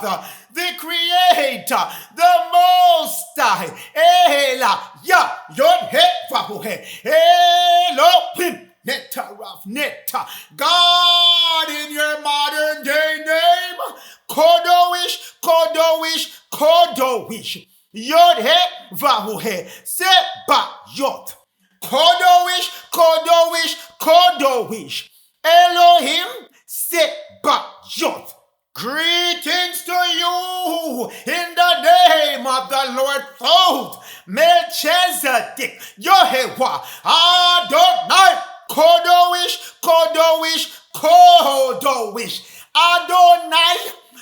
Father, the Creator, the Most High, Ela, Ya, Yod, He, Vahu, He, Elohim, Netta, Raf, Netta, God in your modern day name, Kodoish, Kodoish, Kodoish, Yod, He, Vahu, He, Seba, Yot, Kodoish, Kodoish, Kodoish, Elohim, Seba, Yot. Greetings to you in the name of the Lord Thoth, Melchizedek, Yehovah, Adonai, Kodoish, Kodoish, Kodoish, Adonai,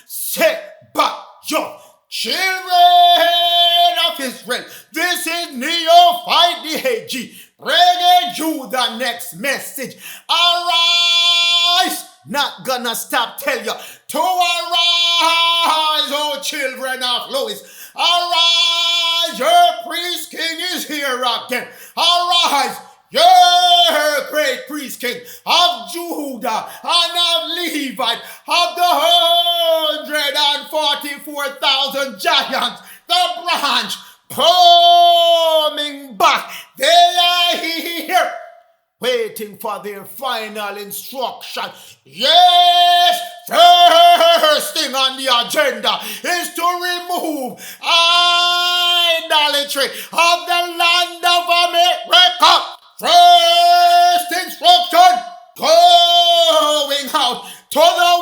Sebayot. Children of Israel, this is Neophyte DAG, bringing you the next message. Arise! Not gonna stop tell you to arise, O children of Louis. Arise, your priest king is here again. Arise, your great priest king of Judah and of Levite, of the 144,000 giants, the branch coming back. They are here, waiting for their final instruction. Yes, first thing on the agenda is to remove idolatry of the land of America. First instruction, going out to the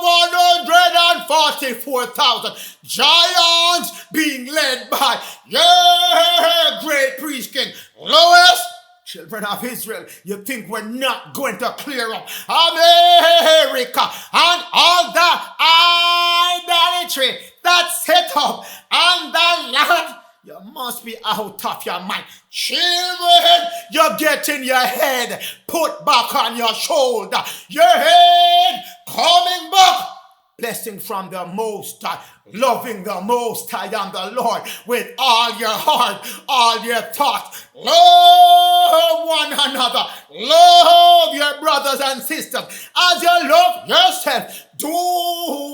144,000 giants being led by your great priest king, Lois. Children of Israel, you think we're not going to clear up America and all the idolatry that's set up on the land? You must be out of your mind. Children, you're getting your head put back on your shoulder. Your head coming back. Blessing from the Most High, loving the Most High and the Lord with all your heart, all your thoughts. Love one another. Love your brothers and sisters as you love yourself. Do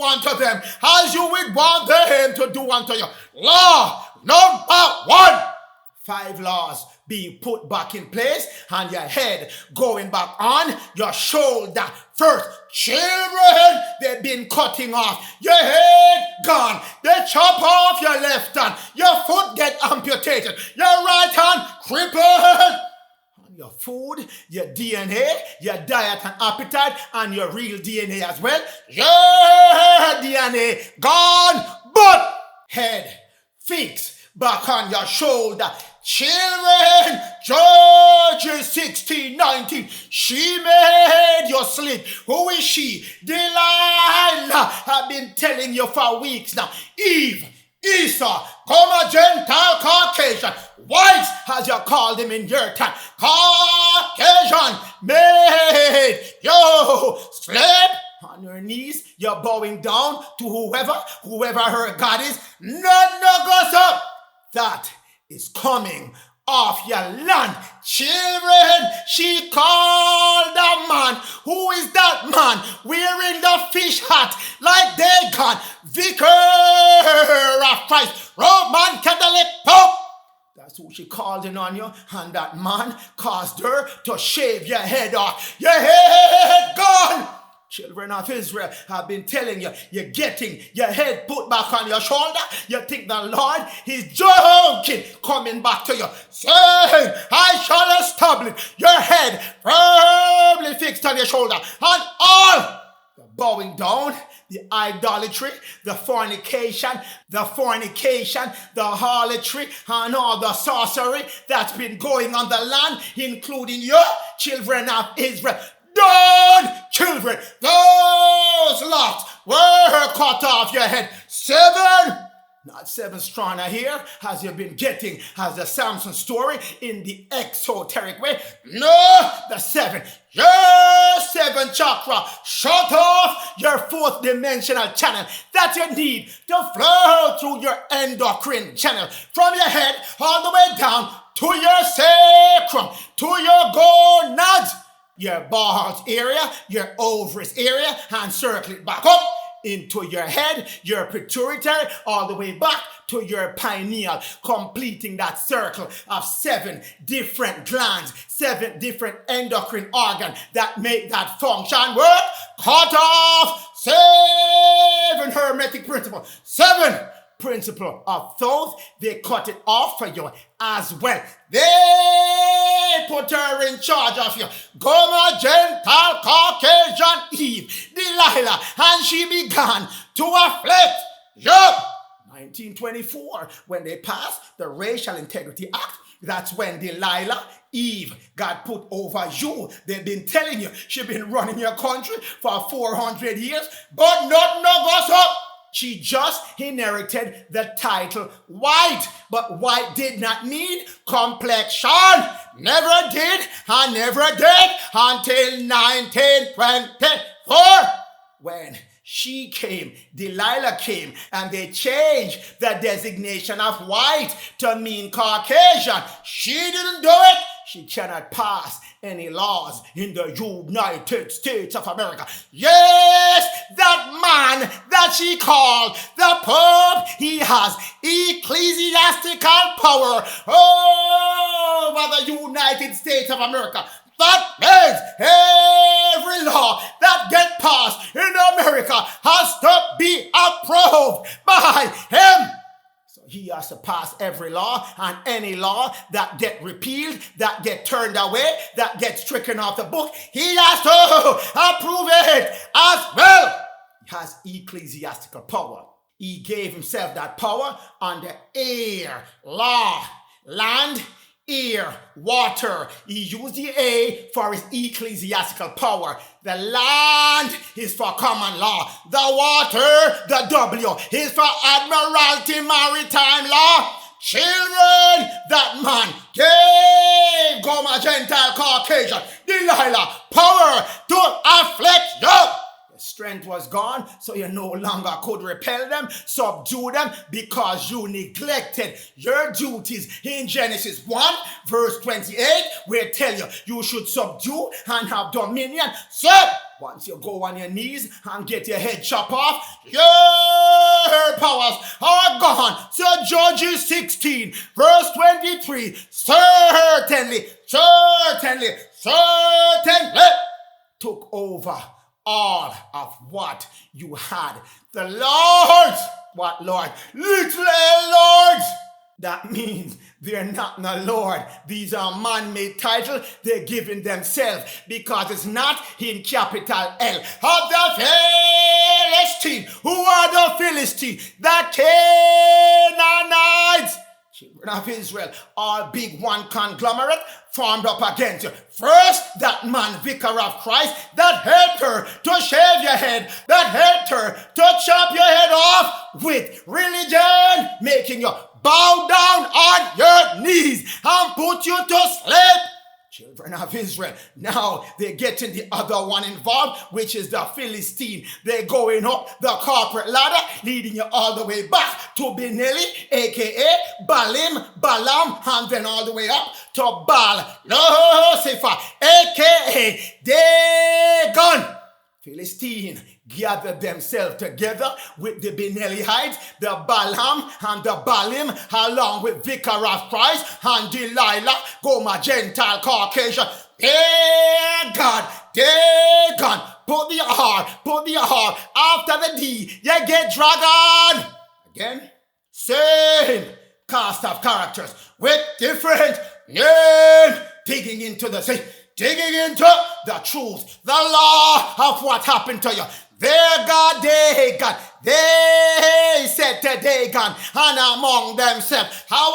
unto them as you would want them to do unto you. Law number 1. 5 laws being put back in place and your head going back on your shoulder. First, children, they've been cutting off. Your head gone. They chop off your left hand. Your foot get amputated. Your right hand crippled. And your food, your DNA, your diet and appetite, and your real DNA as well. Your DNA gone, but head fixed back on your shoulder. Children, Judges 16:19. She made you sleep. Who is she? Delilah. I've been telling you for weeks now. Eve, Esau, come a Gentile, Caucasian, whites as you call them in your time. Caucasian made you sleep. On your knees, you're bowing down to whoever her God is. None goes up. That is coming off your land. Children, she called a man. Who is that man? Wearing the fish hat like Dagon, vicar of Christ, Roman Catholic Pope. That's who she called in on you. And that man caused her to shave your head off. Your head gone. Children of Israel, I've been telling you, you're getting your head put back on your shoulder. You think the Lord is joking, coming back to you, saying, I shall establish your head firmly fixed on your shoulder. And all the bowing down, the idolatry, the fornication, the harlotry, and all the sorcery that's been going on the land, including your children of Israel. Done, children, those lots were cut off your head. 7, not 7 strand here, as you've been getting as the Samson story in the exoteric way. No, the 7. Your 7 chakra shut off your 4th dimensional channel that you need to flow through your endocrine channel from your head all the way down to your sacrum, to your gonads, your balls area, your ovaries area, and circle it back up into your head, your pituitary, all the way back to your pineal, completing that circle of 7 different glands, 7 different endocrine organs that make that function work. Cut off 7 hermetic principles, 7 principle of thought. They cut it off for you as well. They put her in charge of you. Goma, Gentile, Caucasian, Eve, Delilah, and she began to afflict you. 1924, when they passed the Racial Integrity Act, that's when Delilah, Eve, got put over you. They've been telling you, she's been running your country for 400 years, but nothing goes up. She just inherited the title white, but white did not mean complexion. Never did and never did until 1924, when she came, Delilah came, and they changed the designation of white to mean Caucasian. She didn't do it. She cannot pass any laws in the United States of America. Yes, that man that she called the Pope, he has ecclesiastical power over the United States of America. That means every law that gets passed in America has to be approved by him. So he has to pass every law, and any law that gets repealed, that gets turned away, that gets stricken off the book, he has to approve it as well. He has ecclesiastical power. He gave himself that power under air, law, land, air, water. He used the A for his ecclesiastical power. The land is for common law. The water, the W, is for admiralty maritime law. Children, that man gave Goma, Gentile, Caucasian, Delilah power to afflict you. Strength was gone, so you no longer could repel them, subdue them, because you neglected your duties in Genesis 1, verse 28, where it tells you should subdue and have dominion. So, once you go on your knees and get your head chopped off, your powers are gone. So Judges 16, verse 23, certainly took over all of what you had. The Lords, what Lord? Little Lords. That means they're not the Lord. These are man-made titles they're giving themselves, because it's not in capital L. Of the Philistine. Who are the Philistine? The Canaanites. Children of Israel, all big one conglomerate formed up against you. First, that man, vicar of Christ, that helped her to shave your head, that helped her to chop your head off with religion, making you bow down on your knees and put you to sleep. Children of Israel, now they're getting the other one involved, which is the Philistine. They're going up the corporate ladder, leading you all the way back to Benelli, aka Balim, Balaam, and then all the way up to Baal, Lucifer, aka Dagon. Philistine gathered themselves together with the Benelihites, the Balaam and the Balim, along with Vicar of Christ and Delilah, Goma, Gentile, Caucasian. Dagon, put the R after the D, you get dragon. Again, same cast of characters with different names, digging into the truth, the law of what happened to you. Their God, Dagon. They said to Dagon and among themselves, how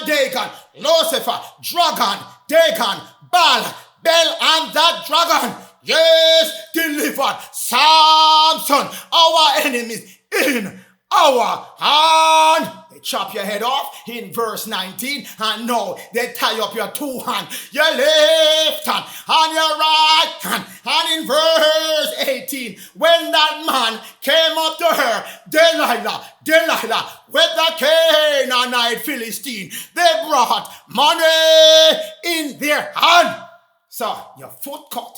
are Dagon, Lucifer, dragon, Dagon, Baal, Bel, and that dragon, yes, delivered Samson, our enemies, in our hand. They chop your head off in verse 19, and now they tie up your 2 hands, your left hand and your right hand. And in verse 18, when that man came up to her, Delilah, with the Canaanite Philistine, they brought money in their hand. So your foot cut,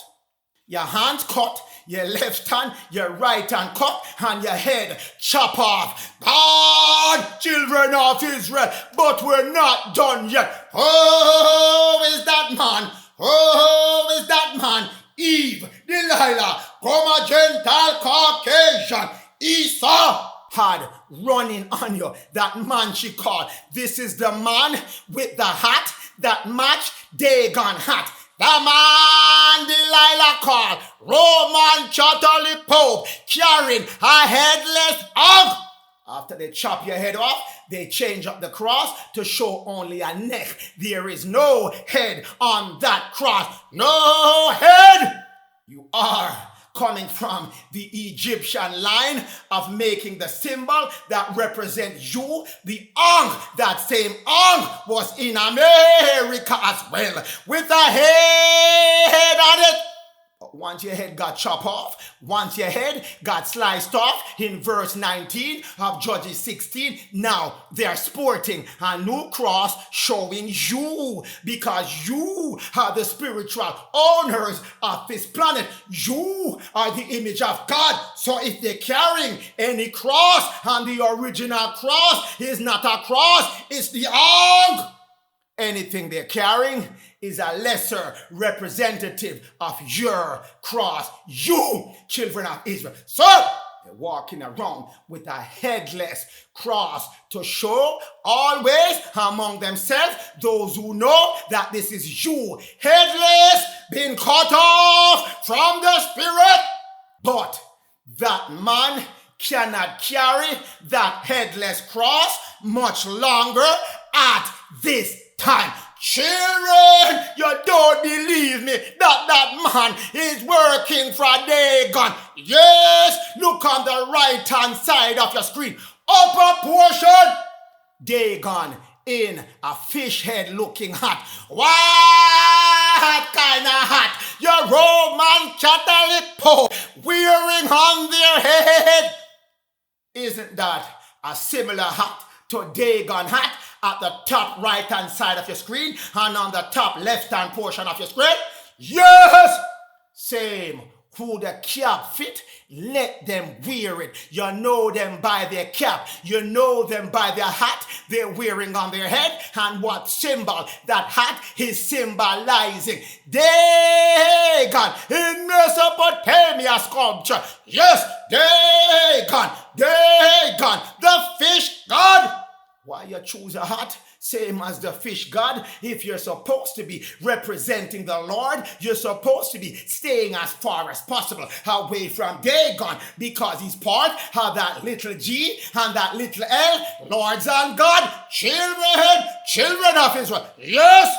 Your hands cut, your left hand, your right hand cut, and your head chop off. God, children of Israel, but we're not done yet. Oh, is that man? Oh, is that man? Eve, Delilah, come a Gentile Caucasian, Esau had running on you. That man she called. This is the man with the hat that matched Dagon hat. The man Delilah called Roman Catholic Pope carrying a headless hog. After they chop your head off, they change up the cross to show only a neck. There is no head on that cross. No head. You are coming from the Egyptian line of making the symbol that represents you. The Ang, that same Ang was in America as well, with a head on it. Once your head got chopped off, once your head got sliced off in verse 19 of Judges 16, now they're sporting a new cross showing you, because you are the spiritual owners of this planet. You are the image of God. So if they're carrying any cross, and the original cross is not a cross, it's the Og. Anything they're carrying is a lesser representative of your cross, you children of Israel. So they're walking around with a headless cross to show always among themselves, those who know that this is you, headless, being cut off from the spirit. But that man cannot carry that headless cross much longer at this time. Children, you don't believe me that man is working for Dagon. Yes, look on the right hand side of your screen. Upper portion, Dagon in a fish head looking hat. What kind of hat? Your Roman Catholic Pope wearing on their head. Isn't that a similar hat to Dagon hat at the top right hand side of your screen and on the top left hand portion of your screen? Yes! Same. Who the cap fit, let them wear it. You know them by their cap. You know them by their hat they're wearing on their head and what symbol that hat is symbolizing. Dagon in Mesopotamia sculpture. Yes, Dagon, the fish god. Why you choose a hat? Same as the fish god. If you're supposed to be representing the Lord, you're supposed to be staying as far as possible away from Dagon, because he's part of that little G and that little L, Lords and God, children of Israel. Yes,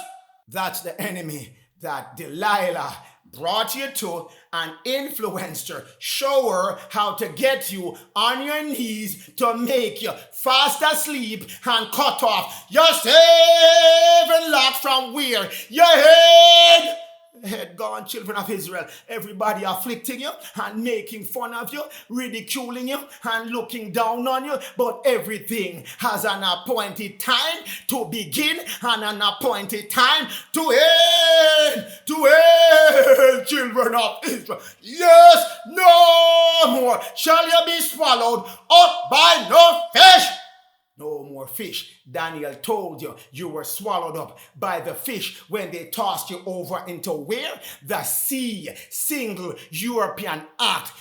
that's the enemy that Delilah brought you to and influenced her, show her how to get you on your knees to make you fast asleep and cut off your 7 locks from where? Your head gone, children of Israel. Everybody afflicting you and making fun of you, ridiculing you and looking down on you. But everything has an appointed time to begin and an appointed time to end. Children of Israel. Yes, no more shall you be swallowed up by no fish. No more fish. Daniel told you you were swallowed up by the fish when they tossed you over into where? The sea. Single European act.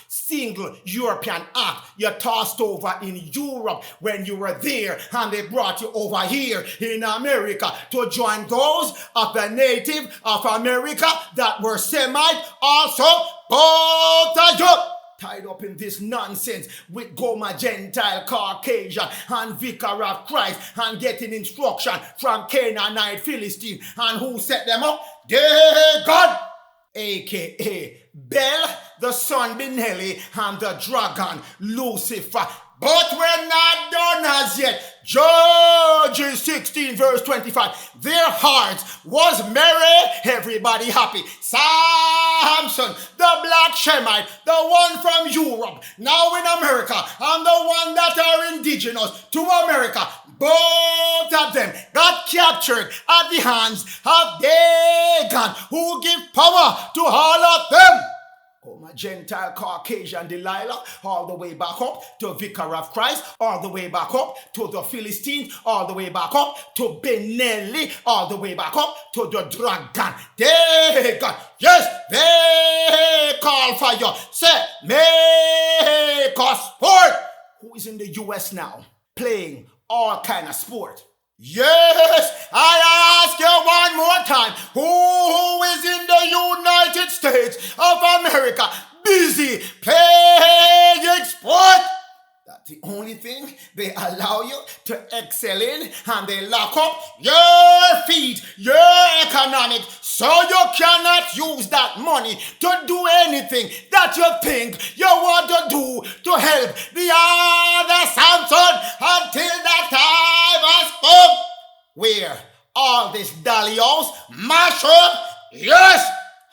You tossed over in Europe when you were there, and they brought you over here in America to join those of the native of America that were Semite also. Both of you tied up in this nonsense with Goma Gentile Caucasian and Vicar of Christ and getting instruction from Canaanite Philistine, and who set them up? Dagon, aka Bel, the son Benelli, and the dragon Lucifer. But we're not done as yet. Judges 16 verse 25. Their hearts was merry, everybody happy. Samson, the black Shemite, the one from Europe, now in America, and the one that are indigenous to America, both of them got captured at the hands of Dagon, who give power to all of them. Oh, my Gentile, Caucasian, Delilah, all the way back up to Vicar of Christ, all the way back up to the Philistines, all the way back up to Benelli, all the way back up to the dragon. They got, yes, they call for you. Say, make a sport. Who is in the US now playing all kind of sport? Yes, I ask you one more time, who is in the United States of America busy playing sport? That's the only thing they allow you to excel in, and they lock up your feet, your economics, so you cannot use that money to do anything that you think you want to do to help the other Samson until that time has come. Where all this dolly-house mash up, yes,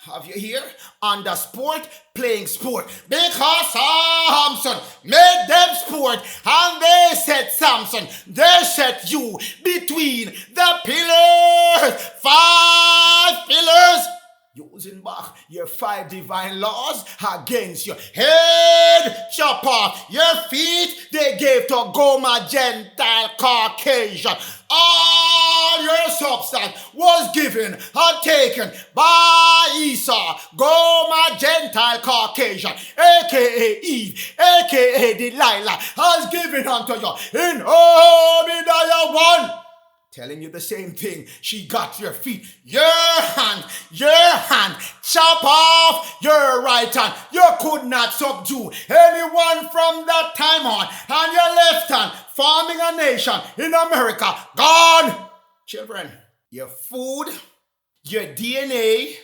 have you here on the sport, playing sport, because Samson made them sport, and they set Samson, they set you between the pillars, 5 pillars, using back your 5 divine laws against your head, chop off your feet, they gave to Goma, Gentile, Caucasian. All your substance was given and taken by Esau, Goma, Gentile, Caucasian, aka Eve, aka Delilah, has given unto you in Obadiah 1. Telling you the same thing. She got your feet, your hand, chop off your right hand. You could not subdue anyone from that time on. And your left hand, forming a nation in America, gone. Children, your food, your DNA,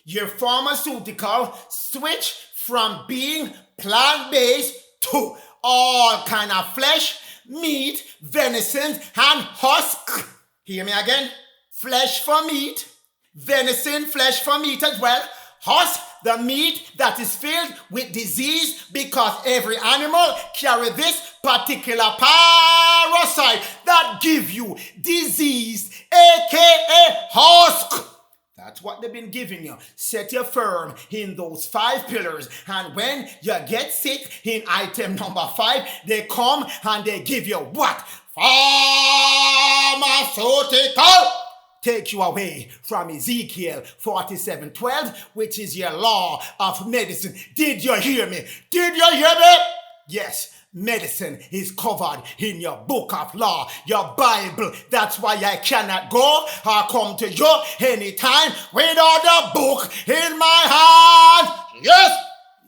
your pharmaceutical switch from being plant-based to all kind of flesh, meat, venison, and husk. Hear me again. Flesh for meat, venison, flesh for meat as well. Husk, the meat that is filled with disease, because every animal carry this particular parasite that give you disease, aka husk. That's what they've been giving you. Set you firm in those 5 pillars. And when you get sick in item number 5, they come and they give you what? Pharmaceutical. Take you away from Ezekiel 47:12, which is your law of medicine. Did you hear me? Did you hear me? Yes. Medicine is covered in your book of law, your Bible. That's why I cannot go or come to you anytime without the book in my hand. Yes.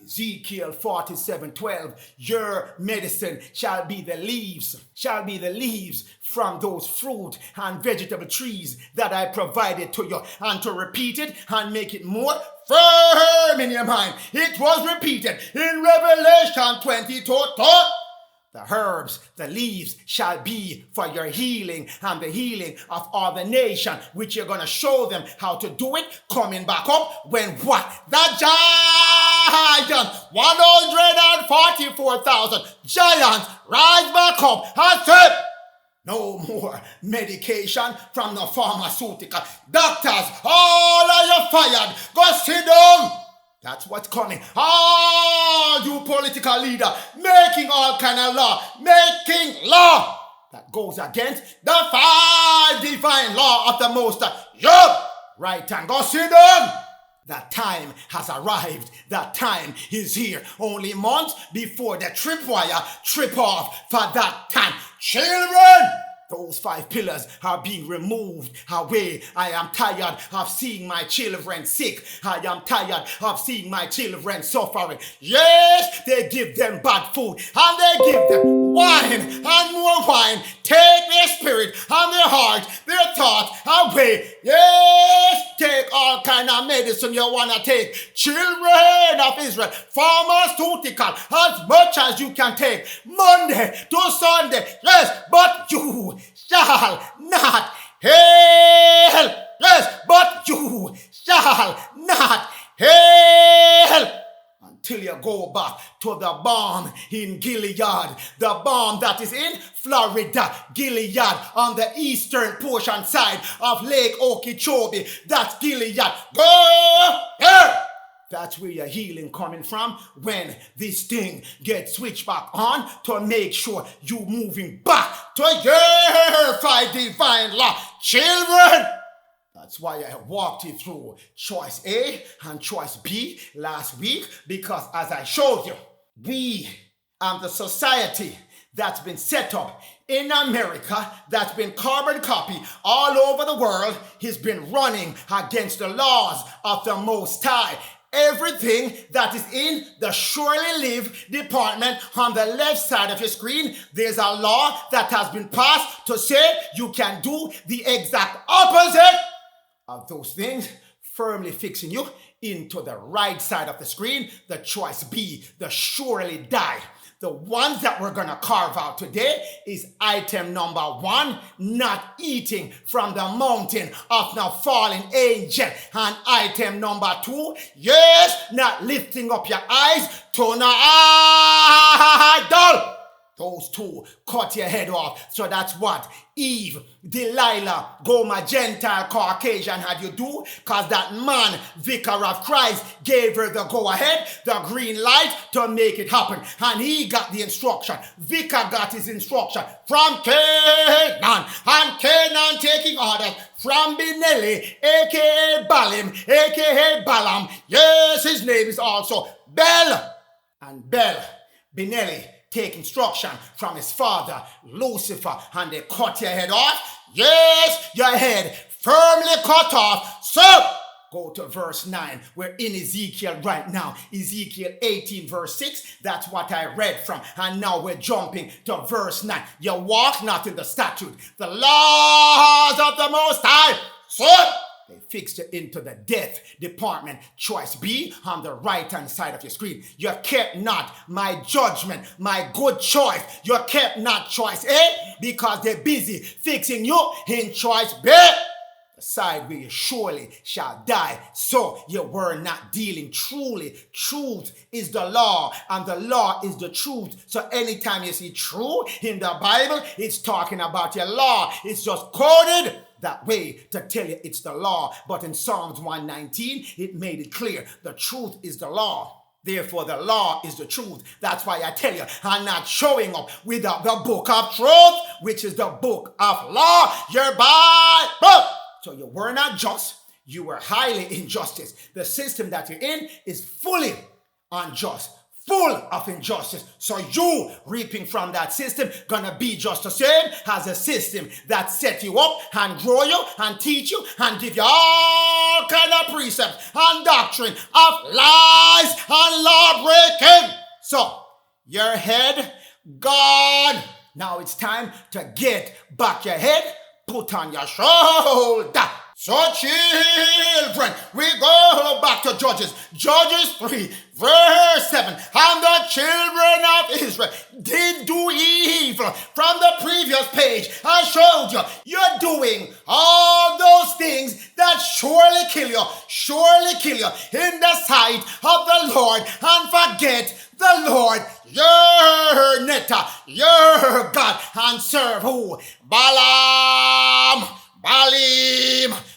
Ezekiel 47:12, your medicine shall be the leaves from those fruit and vegetable trees that I provided to you. And to repeat it and make it more firm in your mind, it was repeated in Revelation 22:2. The herbs, the leaves shall be for your healing and the healing of all the nation, which you're going to show them how to do it, coming back up when what? The giant, 144,000 giants rise back up and say, no more medication from the pharmaceutical. Doctors, all of you fired. Go sit down. That's what's coming. All you political leader making all kind of law, making law that goes against the 5 divine law of the Most High. Yup, right hand, go sit down. That time has arrived. That time is here. Only months before the tripwire trip off for that time. Children, those 5 pillars are being removed away. I am tired of seeing my children sick. I am tired of seeing my children suffering. Yes, they give them bad food and they give them wine and more wine. Take their spirit and their heart, their thought away. Yes, take all kind of medicine you want to take. Children of Israel, pharmaceutical, as much as you can take. Monday to Sunday. Yes, but you shall not hail. Yes, but you shall not hail. Until you go back to the balm in Gilead, the balm that is in Florida, Gilead, on the eastern portion side of Lake Okeechobee. That's Gilead. Go here. That's where your healing coming from when this thing gets switched back on to make sure you moving back to your divine law. Children, that's why I walked you through choice A and choice B last week, because as I showed you, we and the society that's been set up in America, that's been carbon copy all over the world, has been running against the laws of the Most High. Everything that is in the Surely Live department on the left side of your screen, there's a law that has been passed to say you can do the exact opposite of those things, firmly fixing you into the right side of the screen, the choice B, the surely die. The ones that we're going to carve out today is item number 1, not eating from the mountain of the fallen angel. And item number 2, yes, not lifting up your eyes to an idol. Those two cut your head off. So that's what Eve, Delilah, Goma, Gentile, Caucasian had you do, because that man, vicar of Christ, gave her the go-ahead, the green light to make it happen. And he got the instruction. Vicar got his instruction from Canaan. And Canaan taking orders from Benelli, a.k.a. Balaam, a.k.a. Balaam. Yes, his name is also Bel. And Bel, Benelli, take instruction from his father, Lucifer, and they cut your head off. Yes, your head firmly cut off. So, go to verse 9. We're in Ezekiel right now. Ezekiel 18 verse 6. That's what I read from. And now we're jumping to verse 9. You walk not in the statute, the laws of the Most High. So, they fixed it into the death department. Choice B on the right-hand side of your screen. You kept not my judgment, my good choice. You kept not choice A because they're busy fixing you in choice B, the side where you surely shall die. So you were not dealing truly. Truth is the law, and the law is the truth. So anytime you see true in the Bible, it's talking about your law. It's just coded that way to tell you it's the law. But in Psalms 119, it made it clear the truth is the law. Therefore, the law is the truth. That's why I tell you, I'm not showing up without the book of truth, which is the book of law, your Bible. So you were not just, you were highly injustice. The system that you're in is fully unjust, full of injustice. So you reaping from that system gonna be just the same as a system that set you up and grow you and teach you and give you all kind of precepts and doctrine of lies and law breaking. So your head gone. Now it's time to get back your head, put on your shoulder. So children, we go back to Judges. Judges 3 verse 7. And the children of Israel did do evil. From the previous page, I showed you, you're doing all those things that surely kill you in the sight of the Lord, and forget the Lord, your Netta, your God, and serve who? Balaam,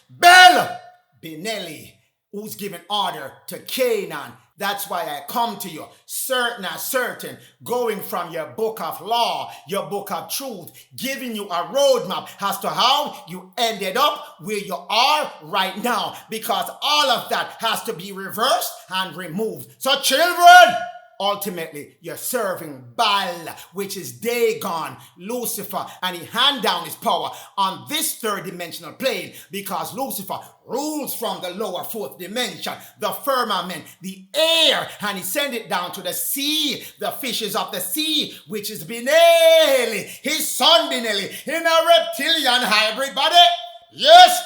Bel, Benelli, who's giving order to Canaan. That's why I come to you, certain, going from your book of law, your book of truth, giving you a roadmap as to how you ended up where you are right now, because all of that has to be reversed and removed. So children, ultimately, you're serving Baal, which is Dagon, Lucifer, and he hand down his power on this third dimensional plane because Lucifer rules from the lower fourth dimension, the firmament, the air, and he sent it down to the sea, the fishes of the sea, which is Benelli, his son Benelli, in a reptilian hybrid body. Yes,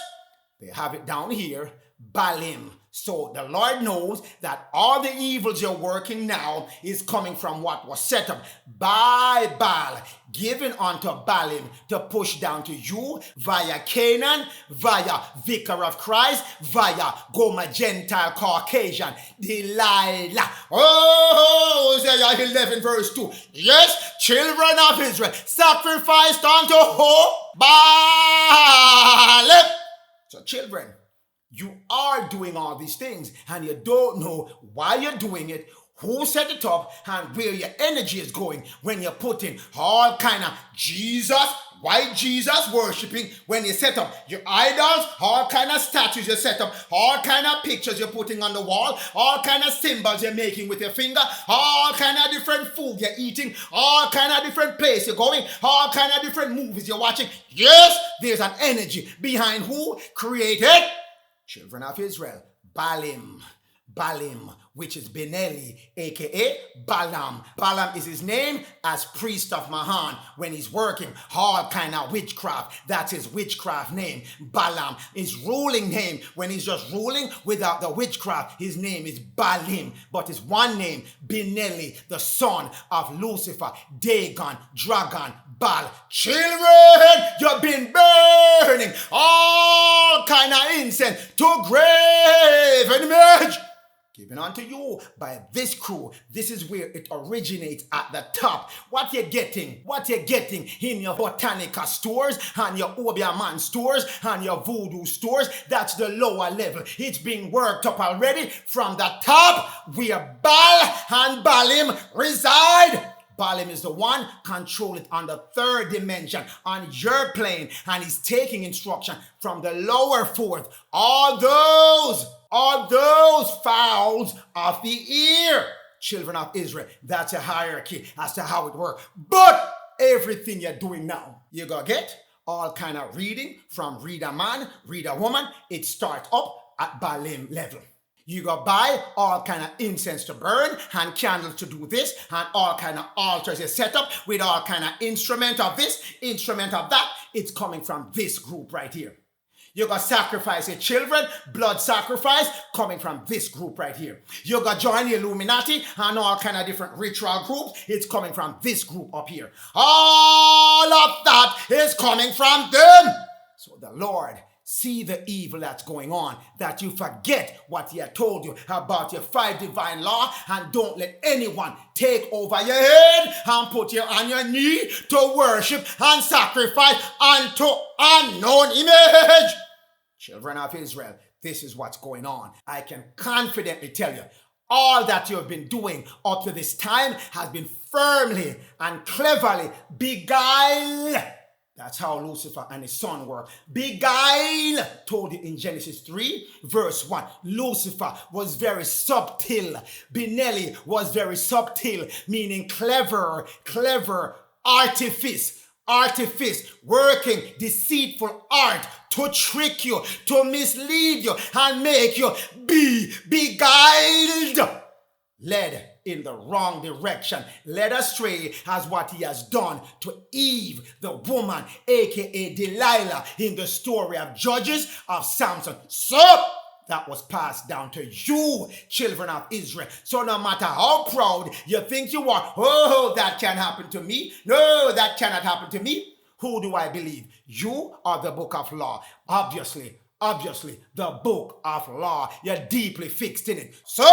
they have it down here, Balaam. So the Lord knows that all the evils you're working now is coming from what was set up by Baal, given unto Balaam to push down to you via Canaan, via Vicar of Christ, via Goma, Gentile, Caucasian, Delilah. Oh, Hosea 11 verse 2. Yes, children of Israel sacrificed unto who? Balaam. So children, you are doing all these things and you don't know why you're doing it, who set it up, and where your energy is going when you're putting all kind of white Jesus worshiping, when you set up your idols, all kind of statues you set up, all kind of pictures you're putting on the wall, all kind of symbols you're making with your finger, all kind of different food you're eating, all kind of different places you're going, all kind of different movies you're watching. Yes, there's an energy behind who created children of Israel. Balaam, which is Benelli, aka Balaam. Balaam is his name as priest of Mahan when he's working all kind of witchcraft. That's his witchcraft name. Balaam. His ruling name when he's just ruling without the witchcraft, his name is Balaam. But his one name, Benelli, the son of Lucifer, Dagon, Dragon, Baal. Children, you've been burning all kind of incense to graven image given unto you by this crew. This is where it originates at the top. What you're getting in your botanical stores and your Obeah stores and your voodoo stores, that's the lower level. It's being worked up already from the top where Baal and Balaam reside. Balaam is the one controlling it on the third dimension, on your plane, and he's taking instruction from the lower fourth. All those fowls of the ear, children of Israel. That's a hierarchy as to how it works. But everything you're doing now, you're going to get all kind of reading from read a man, read a woman. It starts up at Balaam level. You go buy all kind of incense to burn and candles to do this and all kind of altars you set up with all kind of instrument of this, instrument of that. It's coming from this group right here. You got sacrifice your children, blood sacrifice coming from this group right here. You got join the Illuminati and all kind of different ritual groups. It's coming from this group up here. All of that is coming from them. So the Lord see the evil that's going on, that you forget what he had told you about your 5 divine law, and don't let anyone take over your head and put you on your knee to worship and sacrifice unto unknown image. Children of Israel, this is what's going on. I can confidently tell you, all that you have been doing up to this time has been firmly and cleverly beguiled. That's how Lucifer and his son were. Beguile, told you in Genesis 3, verse 1. Lucifer was very subtle. Benelli was very subtle, meaning clever, artifice, working deceitful art to trick you, to mislead you, and make you be beguiled, led in the wrong direction, led astray as what he has done to Eve, the woman, aka Delilah, in the story of Judges of Samson. So that was passed down to you, children of Israel. So no matter how proud you think you are, oh, that can happen to me. No, that cannot happen to me. Who do I believe? You or the book of law? Obviously, the book of law. You're deeply fixed in it. So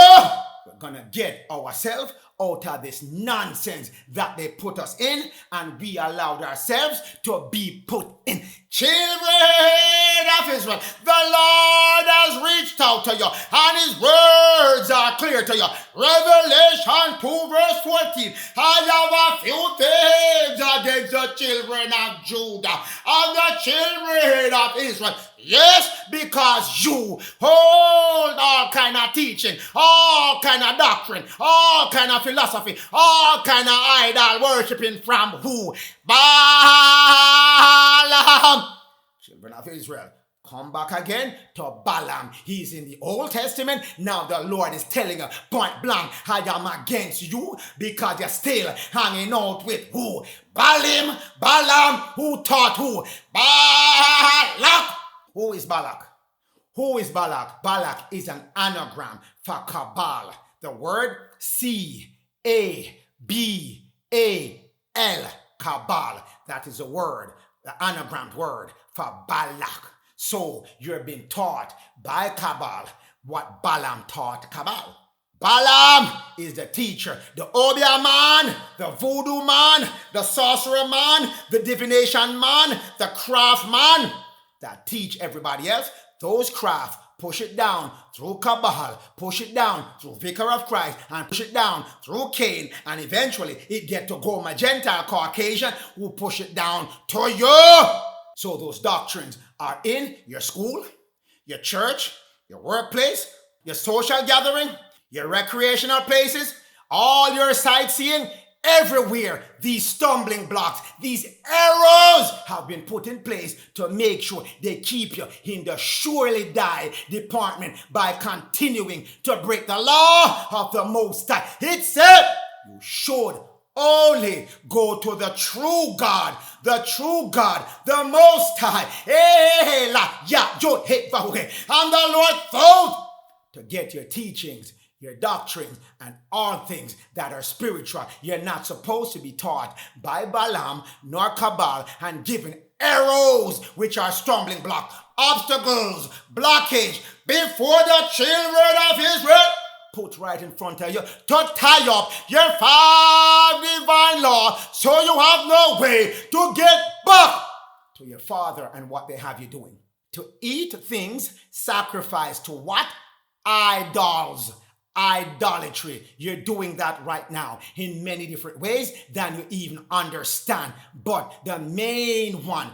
we're gonna get ourselves out of this nonsense that they put us in, and we allowed ourselves to be put in. Children of Israel, the Lord has reached out to you, and his words are clear to you. Revelation 2 verse 14. I have a few things against the children of Judah and the children of Israel. Yes, because you hold all kind of teaching, all kind of doctrine, all kind of philosophy, all kind of idol worshiping from who? Balaam. Children of Israel, come back again to Balaam. He's in the Old Testament. Now the Lord is telling you point blank, I am against you because you're still hanging out with who? Balaam, who taught who? Balak. Who is Balak? Who is Balak? Balak is an anagram for Cabal. The word C-A-B-A-L, Cabal. That is a word, the anagrammed word for Balak. So you're being taught by Cabal what Balaam taught Cabal. Balaam is the teacher, the Obeah man, the voodoo man, the sorcerer man, the divination man, the craft man that teach everybody else those craft, push it down through Cabal, push it down through Vicar of Christ, and push it down through Cain, and eventually it get to go my Gentile Caucasian who push it down to you. So those doctrines are in your school, your church, your workplace, your social gathering, your recreational places, all your sightseeing, everywhere. These stumbling blocks, these arrows have been put in place to make sure they keep you in the surely die department by continuing to break the law of the Most High. It said you should only go to the true God, the Most High. And the Lord thought to get your teachings, your doctrines, and all things that are spiritual. You're not supposed to be taught by Balaam nor Cabal and given arrows, which are stumbling blocks, obstacles, blockage before the children of Israel put right in front of you to tie up your 5 divine laws so you have no way to get back to your father and what they have you doing. To eat things sacrificed to what? Idols. Idolatry. You're doing that right now in many different ways than you even understand. But the main one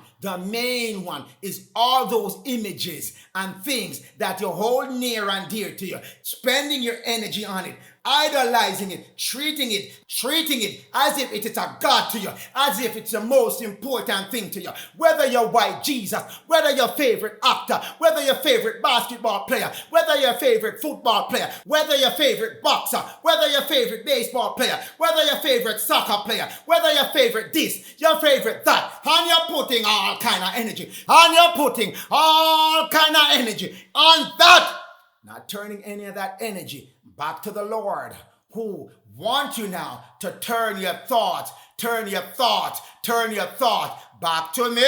is all those images and things that you hold near and dear to you, spending your energy on it, idolizing it, treating it as if it is a god to you, as if it's the most important thing to you. Whether you're white Jesus, whether your favorite actor, whether your favorite basketball player, whether your favorite football player, whether your favorite boxer, whether your favorite baseball player, whether your favorite soccer player, whether your favorite this, your favorite that, and you're putting all kind of energy, and you're putting all kind of energy on that, not turning any of that energy back to the Lord, who wants you now to turn your thoughts back to me,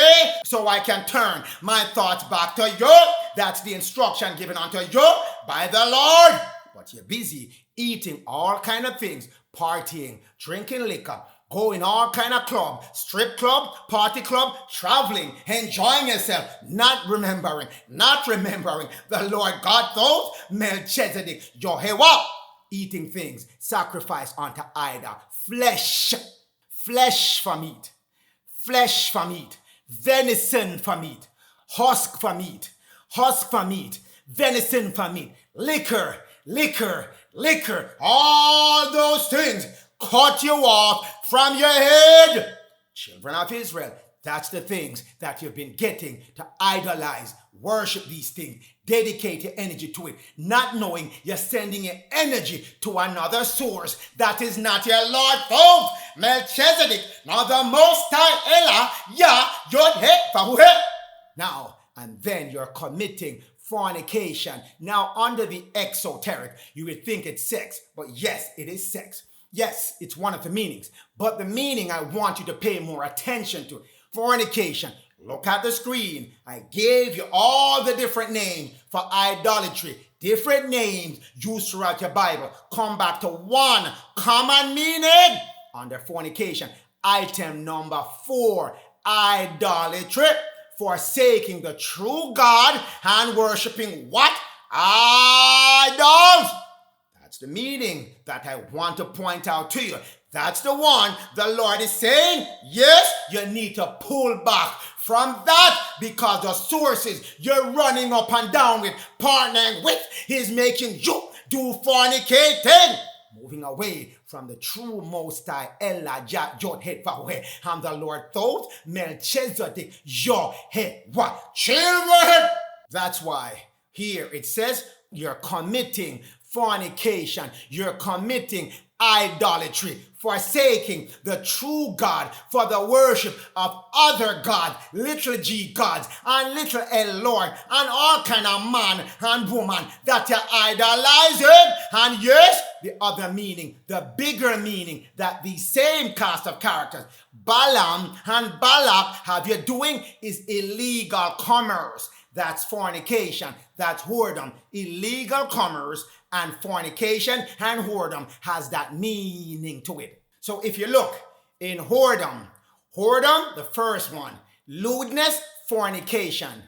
so I can turn my thoughts back to you. That's the instruction given unto you by the Lord. But you're busy eating all kind of things, partying, drinking liquor, going all kind of club, strip club, party club, traveling, enjoying yourself, not remembering the Lord God thought Melchizedek, Jehovah, eating things sacrificed unto idol, flesh for meat, venison for meat, husk for meat, venison for meat, liquor, all those things cut you off from your head. Children of Israel, that's the things that you've been getting to idolize, worship these things, dedicate your energy to it, not knowing you're sending your energy to another source that is not your Lord, folks, Melchizedek, nor the Most High Elah, Yah, Yod, He, Vahu, He. Now, and then you're committing fornication. Now, under the exoteric, you would think it's sex, but yes, it is sex. Yes, it's one of the meanings, but the meaning I want you to pay more attention to. Fornication. Look at the screen. I gave you all the different names for idolatry. Different names used throughout your Bible. Come back to one common meaning under fornication. Item number 4, idolatry. Forsaking the true God and worshiping what? Idols. That's the meaning that I want to point out to you. That's the one the Lord is saying, yes, you need to pull back from that, because the sources you're running up and down with, partnering with, is making you do fornicating. Moving away from the true Most High, Elah, Yod, He, Vahu, He, and the Lord thought Melchizedek, Yod, He, what? Children! That's why here it says you're committing fornication, you're committing idolatry, forsaking the true God for the worship of other gods, little g gods, and little L Lord, and all kind of man and woman that you're idolizing. And yes, the other meaning, the bigger meaning that the same cast of characters, Balaam and Balak, have you doing is illegal commerce. That's fornication. That's whoredom. Illegal commerce and fornication and whoredom has that meaning to it. So if you look in whoredom, the first one, lewdness, fornication.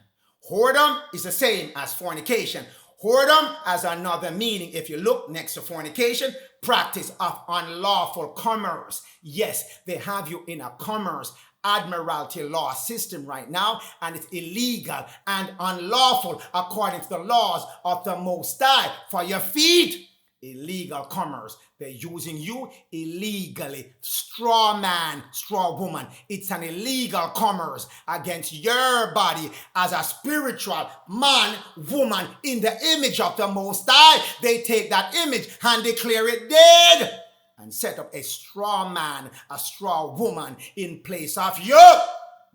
Whoredom is the same as fornication. Whoredom has another meaning. If you look next to fornication, practice of unlawful commerce. Yes, they have you in a commerce admiralty law system right now, and it's illegal and unlawful according to the laws of the Most High for your feet. Illegal commerce. They're using you illegally. Straw man, straw woman. It's an illegal commerce against your body as a spiritual man, woman in the image of the Most High. They take that image and declare it dead and set up a straw man, a straw woman in place of you.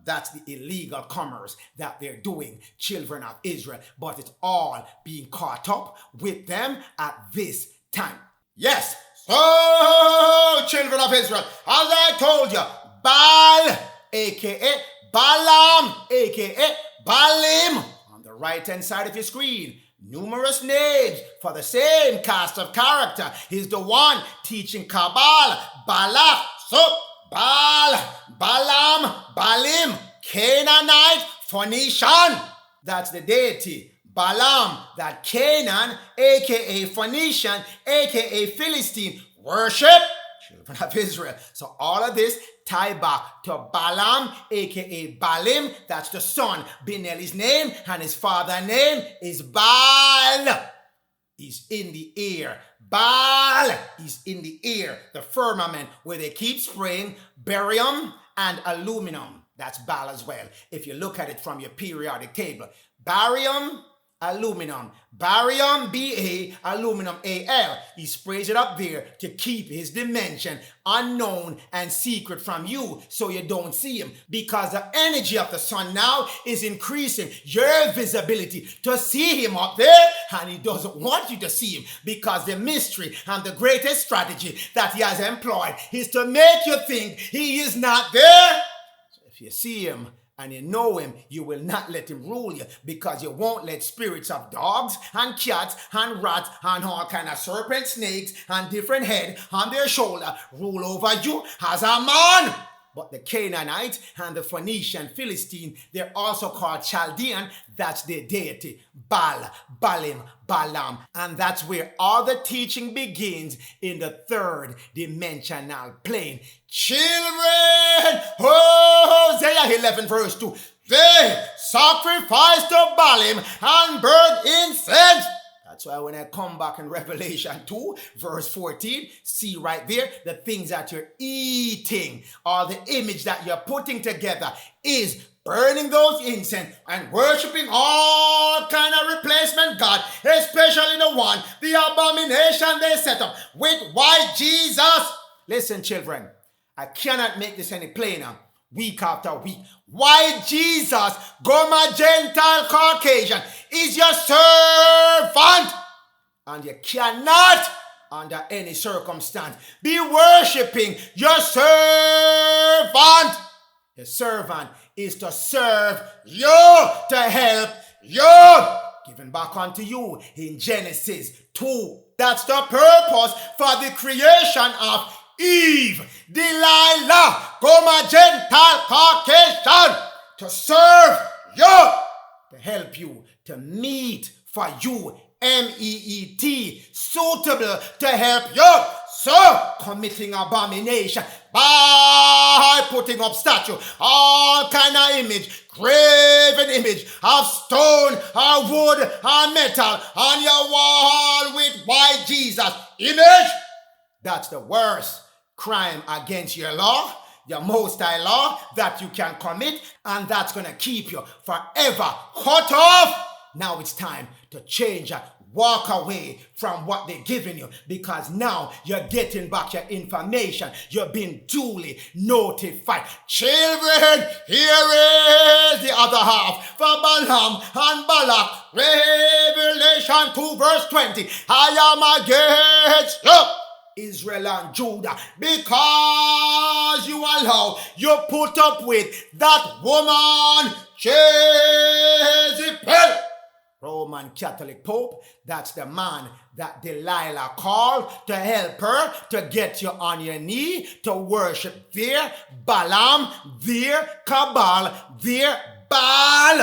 That's the illegal commerce that they're doing, children of Israel. But it's all being caught up with them at this time. Yes. So, children of Israel, as I told you, Baal, aka Balaam, aka Baalim, on the right-hand side of your screen. Numerous names for the same cast of character. He's the one teaching Kabbalah, Balak, so Baal, Balaam, Baalim, Canaanite, Phoenician. That's the deity. Balaam, that Canaan, aka Phoenician, aka Philistine, worship children of Israel. So all of this tie back to Balaam, aka Baalim. That's the son. Beneli's name, and his father's name is Baal. He's in the air. Baal is in the air, the firmament where they keep spraying barium and aluminum. That's Baal as well. If you look at it from your periodic table, barium, aluminum, barium, Ba, aluminum, Al. He sprays it up there to keep his dimension unknown and secret from you so you don't see him, because the energy of the sun now is increasing your visibility to see him up there, and he doesn't want you to see him because the mystery and the greatest strategy that he has employed is to make you think he is not there. So if you see him and you know him, you will not let him rule you, because you won't let spirits of dogs and cats and rats and all kind of serpent snakes and different head on their shoulder rule over you as a man. But the Canaanite and the Phoenician Philistine, they're also called Chaldean. That's their deity. Baal, Baalim, Balaam. And that's where all the teaching begins, in the third dimensional plane. Children, Hosea 11 verse 2. They sacrifice to Baalim and burn incense. That's why when I come back in Revelation 2, verse 14, see right there, the things that you're eating, or the image that you're putting together, is burning those incense and worshiping all kind of replacement God, especially the one, the abomination they set up with white Jesus. Listen, children, I cannot make this any plainer. Week after week, why Jesus, Goma, Gentile, Caucasian, is your servant, and you cannot, under any circumstance, be worshiping your servant. The servant is to serve you, to help you, given back unto you in Genesis 2. That's the purpose for the creation of Eve, Delilah, Goma, Gentile, Caucasian, to serve you, to help you, to meet for you, MEET, suitable to help you. So, committing abomination by putting up statue, all kind of image, graven image of stone or wood or metal on your wall with white Jesus image. That's the worst crime against your law, your Most High law, that you can commit, and that's going to keep you forever cut off. Now it's time to change it. Walk away from what they're giving you, because now you're getting back your information. You're being duly notified. Children, here is the other half for Balaam and Balak. Revelation 2 verse 20. I am against you, Israel and Judah, because you put up with that woman Jezebel. Roman Catholic Pope, that's the man that Delilah called to help her to get you on your knee, to worship their Balaam, their Cabal, their Baal.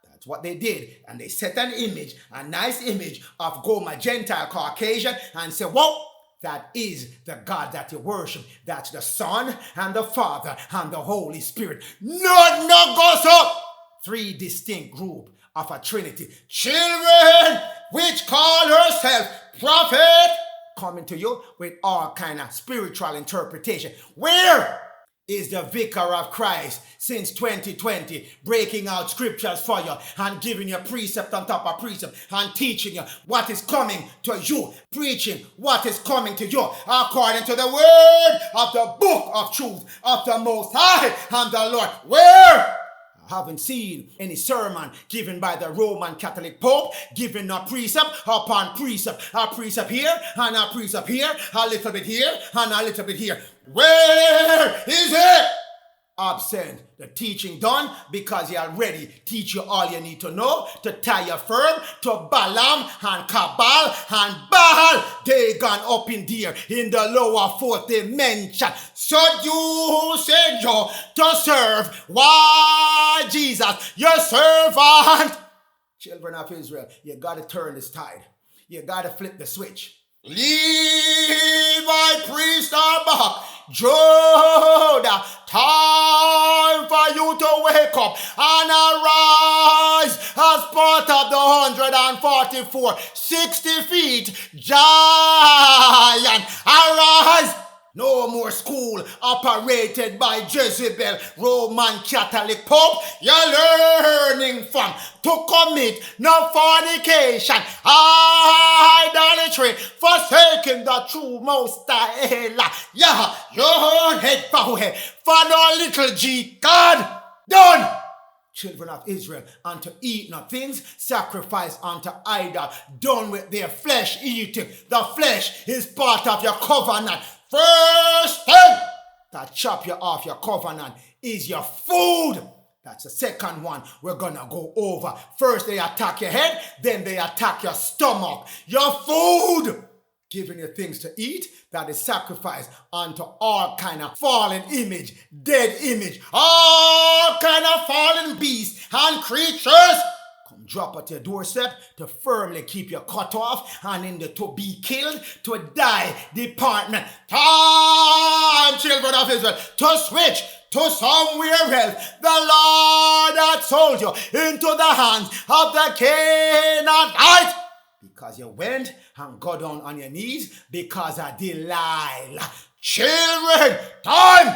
That's That's what they did. And they set an image, a nice image of Goma Gentile Caucasian, and said, whoa, that is the God that you worship. That's the Son and the Father and the Holy Spirit. No goes up. Three distinct groups of a Trinity. Children which call herself prophet, coming to you with all kind of spiritual interpretation. Where is the vicar of Christ since 2020 breaking out scriptures for you and giving you precept on top of precept and teaching you what is coming to you, preaching what is coming to you according to the word of the book of truth of the Most High and the Lord? Where? I haven't seen any sermon given by the Roman Catholic Pope giving a precept upon precept. A precept here and a precept here, a little bit here and a little bit here. Where is it? Absent. The teaching done because he already teach you all you need to know to tie you firm to Balaam and Cabal and Baal. They gone up in there in the lower fourth dimension. So you said you to serve. Why, Jesus, your servant? Children of Israel, you got to turn this tide. You got to flip the switch. Levite priest are back. Judah, time for you to wake up and arise as part of the 144, 60 feet giant. Arise. No more school operated by Jezebel, Roman Catholic Pope. You're learning from to commit no fornication, idolatry, forsaking the true Most High. Yeah, your head for no little G. God done. Children of Israel, unto eat not things sacrificed unto idol, done with their flesh eating. The flesh is part of your covenant. First thing that chop you off your covenant is your food. That's the second one we're gonna go over. First they attack your head, then they attack your stomach. Your food, giving you things to eat that is sacrificed unto all kind of fallen image, dead image, all kind of fallen beasts and creatures. Drop at your doorstep to firmly keep you cut off and in the to be killed, to die department. Time, children of Israel, to switch to somewhere else. The Lord had sold you into the hands of the Canaanites because you went and got down on your knees because of Delilah. Children, time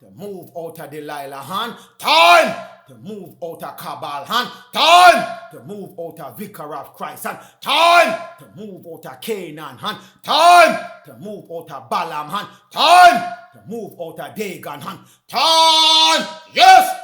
to move out of Delilah hand. Time to move out of Cabal hand. Time to move out of Vicar of Christ hand. Time to move out of Canaan hand. Time to move out of Balaam hand. Time to move out of Dagon hand. Time, yes,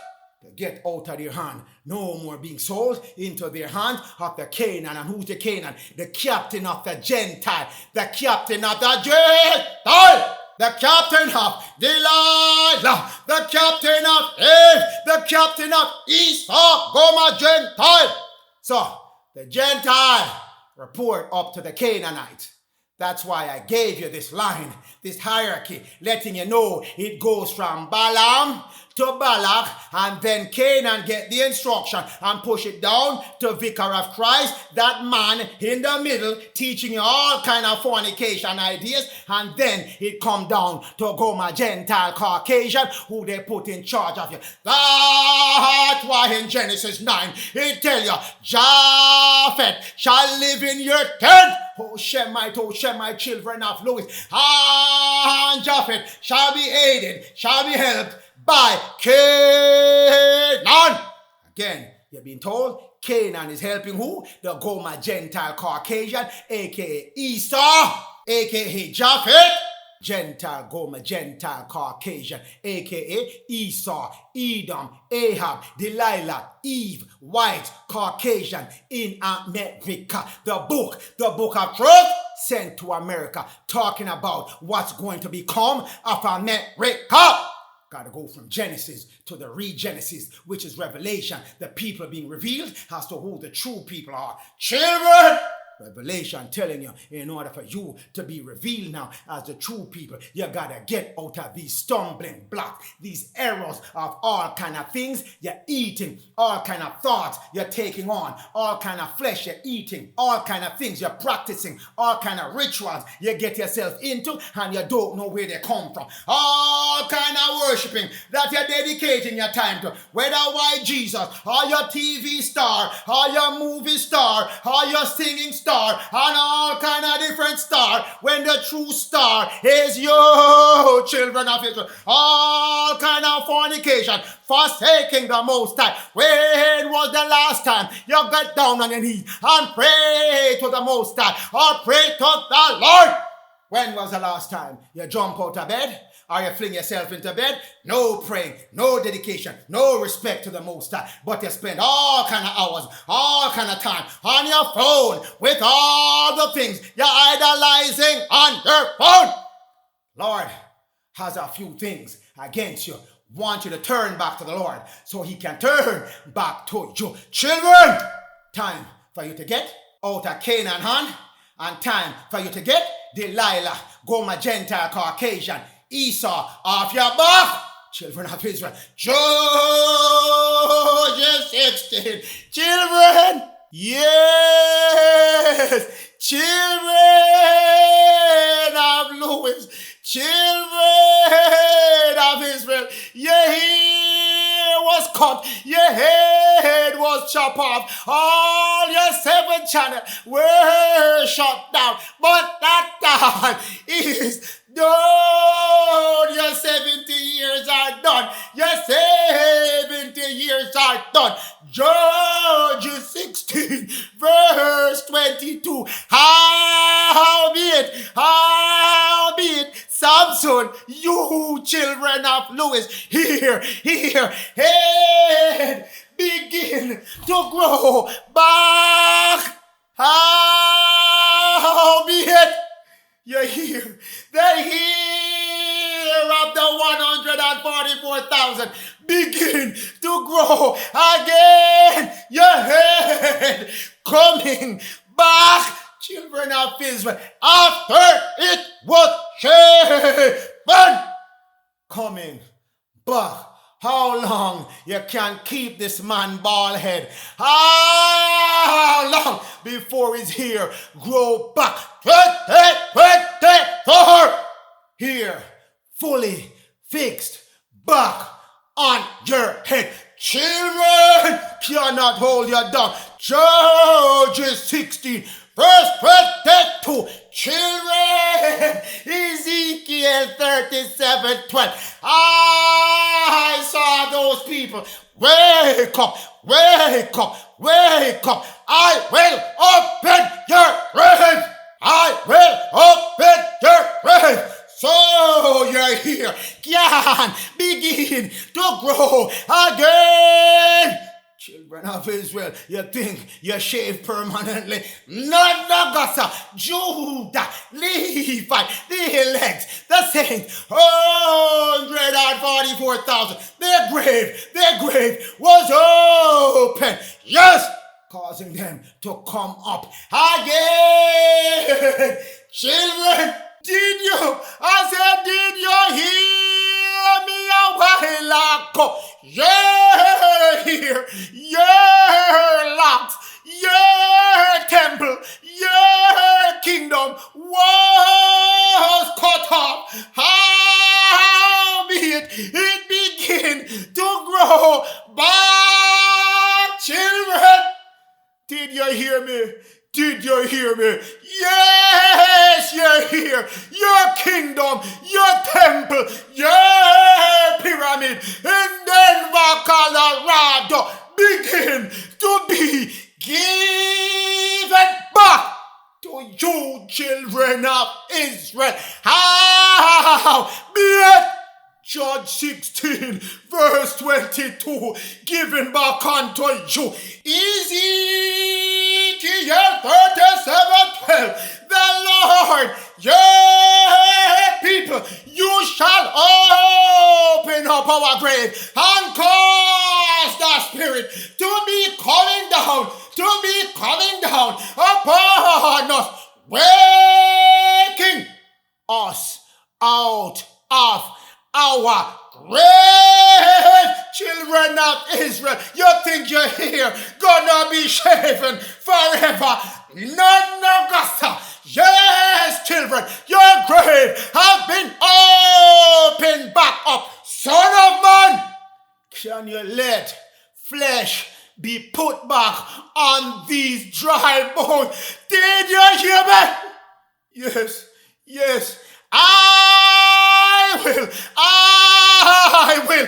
to get out of their hand. No more being sold into their hand of the Canaan. And who's the Canaan? The captain of the Gentile. The captain of the Gentile. The captain of Delilah, the captain of Edom, the captain of Esau, Goma Gentile. So, the Gentile report up to the Canaanite. That's why I gave you this line, this hierarchy, letting you know it goes from Balaam to Balak, and then Canaan get the instruction and push it down to Vicar of Christ, that man in the middle teaching you all kind of fornication ideas, and then it come down to Goma Gentile Caucasian who they put in charge of you. That's why in Genesis 9 it tell you, Japheth shall live in your tent. O Shemite, children of Louis, and Japheth shall be aided, shall be helped by Canaan. Again, you've been told Canaan is helping who? The Goma Gentile Caucasian, aka Esau, aka Japheth. Gentile, Goma Gentile Caucasian, aka Esau, Edom, Ahab, Delilah, Eve, white Caucasian in America. The book of truth sent to America, talking about what's going to become of America. Got to go from Genesis to the re-Genesis, which is Revelation. The people being revealed as to who the true people are. Children, Revelation telling you, in order for you to be revealed now as the true people, you gotta get out of these stumbling blocks, these errors of all kind of things you're eating, all kind of thoughts you're taking on, all kind of flesh you're eating, all kind of things you're practicing, all kind of rituals you get yourself into and you don't know where they come from, all kind of worshiping that you're dedicating your time to, whether white Jesus or your TV star or your movie star or your singing star and all kind of different star, when the true star is you, children of Israel. All kind of fornication, forsaking the Most High. When was the last time you got down on your knees and pray to the Most High or pray to the Lord? When was the last time you jump out of bed or you fling yourself into bed? No praying, no dedication, no respect to the Most High, but you spend all kind of hours, all kind of time on your phone with all the things you're idolizing on your phone. Lord has a few things against you. Want you to turn back to the Lord so he can turn back to you. Children, time for you to get out of Canaan hand, and time for you to get Delilah, Goma, Gentile, Caucasian, Esau off your back. Children of Israel, Judges 16. Children, yes, children of Louis, children of Israel, your hair was cut, your head was chopped off, all your 7 channels were shut down, but that time is done. Your 70 years are done. Your 70 years are done. Judges 16, verse 22. Howbeit, Samson, you children of Louis, hear, head begin to grow back. Howbeit, you hear the hear of the 144,000 begin to grow again. Your head coming back, children of Israel, after it was shaven, coming back. How long you can keep this man bald head? How long before his hair grow back? 2024 here, fully fixed back on your head. Children cannot hold you down. Judges 16, verse 22. Children, Ezekiel 37:12. I saw those people. Wake up, wake up, wake up. I will open your eyes. I will open your eyes. So you're here, can begin to grow again. Children of Israel, you think you shave permanently? None of us, Judah, Levite, the elect, the saints, 144,000. Their grave was open. Yes, causing them to come up again. Children, did you hear me a while ago? Your locks, your temple, your kingdom was cut off. Howbeit it begin to grow back. Children, did you hear me? Did you hear me? Yes, you're here. Your kingdom, your temple, your pyramid in Denver, Colorado begin to be given back to you, children of Israel. How be it? Judge 16, verse 22, given back unto you. Ezekiel 37:12, the Lord, your people, you shall open up our grave and cause the Spirit to be coming down upon us, waking us out of our grave. Children of Israel, you think you're here, gonna be shaven forever? None of us. Yes, children, your grave has been opened back up. Son of man, can you let flesh be put back on these dry bones? Did you hear me? Yes, yes. I will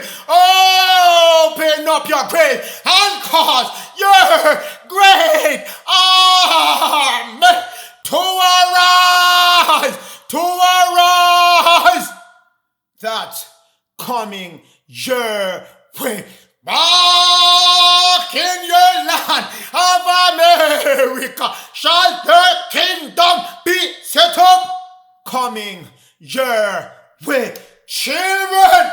open up your grave and cause your great army to arise, that coming your way. Back in your land of America shall the kingdom be set up, coming your way. Children,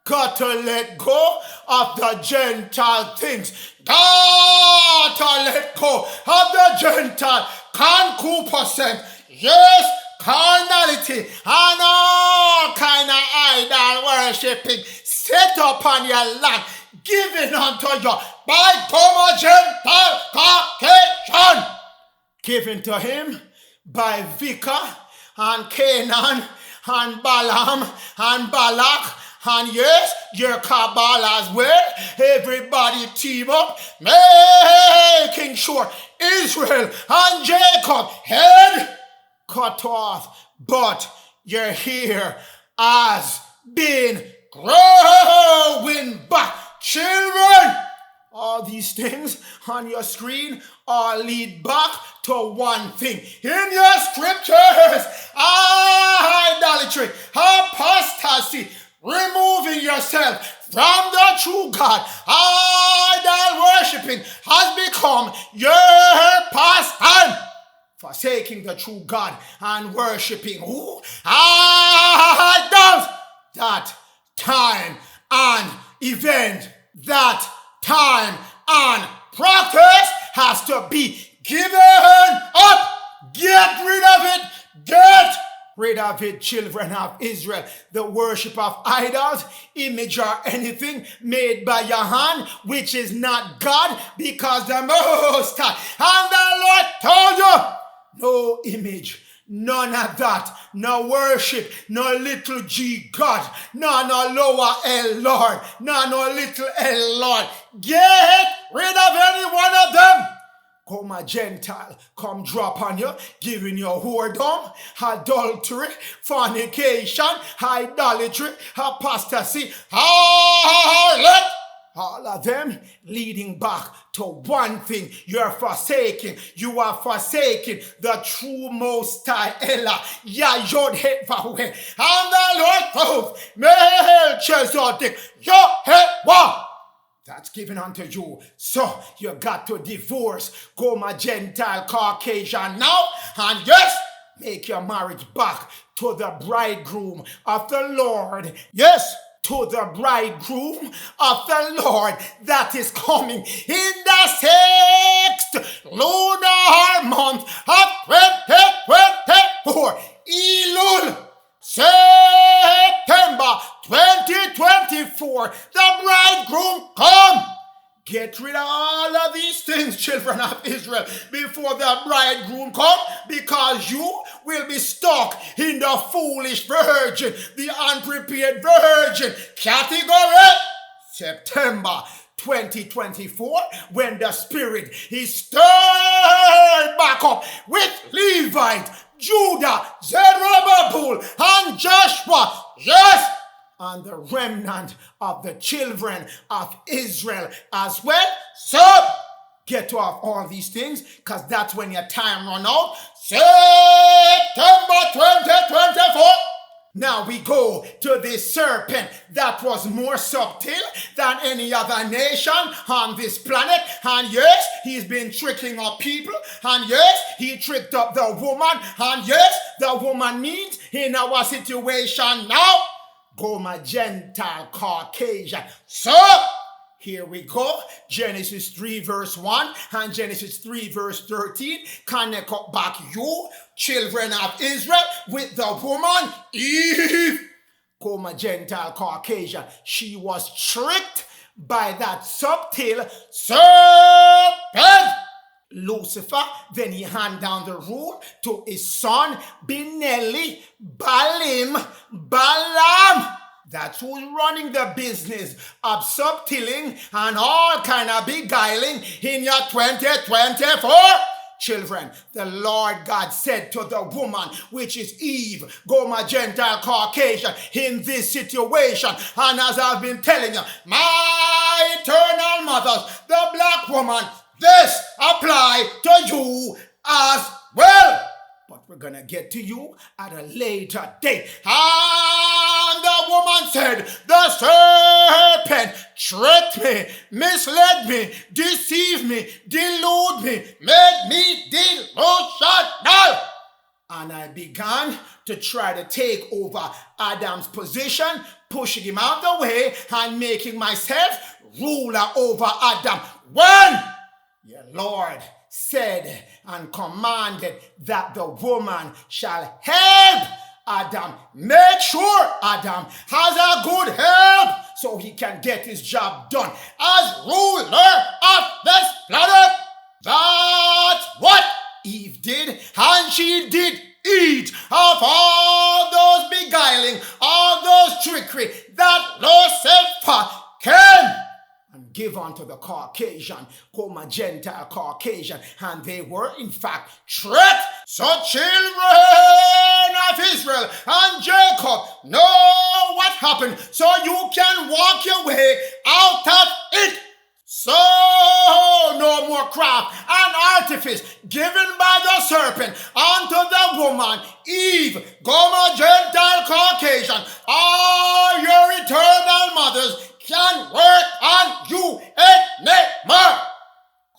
got to let go of the Gentile things. Got to let go of the Gentile concupiscence. Yes, carnality and all kind of idol worshipping set upon your land, given unto you by a Gentile Caucasian, given to him by Victor and Canaan and Balaam and Balak, and yes, your cabal as well. Everybody team up, making sure Israel and Jacob head cut off, but your hair has been growing back. Children, all these things on your screen all lead back to one thing. In your scriptures, idolatry, apostasy, removing yourself from the true God, idol worshipping has become your pastime. Forsaking the true God and worshipping who? Idols. That time and event, that time and practice has to be given up. Get rid of it. Get rid of it, children of Israel. The worship of idols, image, or anything made by your hand, which is not God, because the Most High and the Lord told you, no image, none of that, no worship, no little g God, no lower L Lord, no little L Lord. Get rid of any one of them. Come a Gentile, come drop on you, giving you whoredom, adultery, fornication, idolatry, apostasy, harlot. All of them leading back to one thing. You're forsaking. You are forsaking the true Most High Ella. Yod Hevaweh. And the Lord told Melchizedek, Yehovah. That's given unto you. So you got to divorce. Go my Gentile Caucasian now. And yes, make your marriage back to the bridegroom of the Lord. Yes, to the bridegroom of the Lord that is coming in the 6th lunar month of 2024. Elul, September 2024. The bridegroom come. Get rid of all of these things, children of Israel, before the bridegroom come, because you will be stuck in the foolish virgin, the unprepared virgin category. September 2024, when the Spirit is stirred back up with Levite, Judah, Zerubbabel, and Joshua. Yes, and the remnant of the children of Israel as well. So, get off all these things, because that's when your time run out. September 2024. Now we go to this serpent that was more subtle than any other nation on this planet. And yes, he's been tricking our people. And yes, he tricked up the woman. And yes, the woman needs in our situation now. Go my Gentile Caucasian. So, Here we go. Genesis 3 verse 1 and Genesis 3 verse 13. Connect up back you, children of Israel, with the woman Eve. Coma Gentile Caucasian. She was tricked by that subtle serpent. Lucifer, then he hand down the rule to his son, Benelli, Balaam. That's who's running the business of subtiling and all kind of beguiling in your 2024. Children, the Lord God said to the woman, which is Eve, Goma Gentile Caucasian, in this situation, and as I've been telling you, my eternal mothers, the black woman, this apply to you as well. But we're going to get to you at a later date. And the woman said, the serpent tricked me, misled me, deceived me, deluded me, made me delusional. And I began to try to take over Adam's position, pushing him out the way and making myself ruler over Adam. When your Lord said and commanded that the woman shall help Adam, make sure Adam has a good help so he can get his job done as ruler of this planet. That's what Eve did, and she did eat of all those beguiling, all those trickery that Lucifer came and give unto the Caucasian, Coma Gentile Caucasian, and they were in fact tricked. So children of Israel and Jacob, know what happened so you can walk your way out of it. So no more craft and artifice given by the serpent unto the woman Eve, Goma Gentile Caucasian. All your eternal mothers can work on you anymore.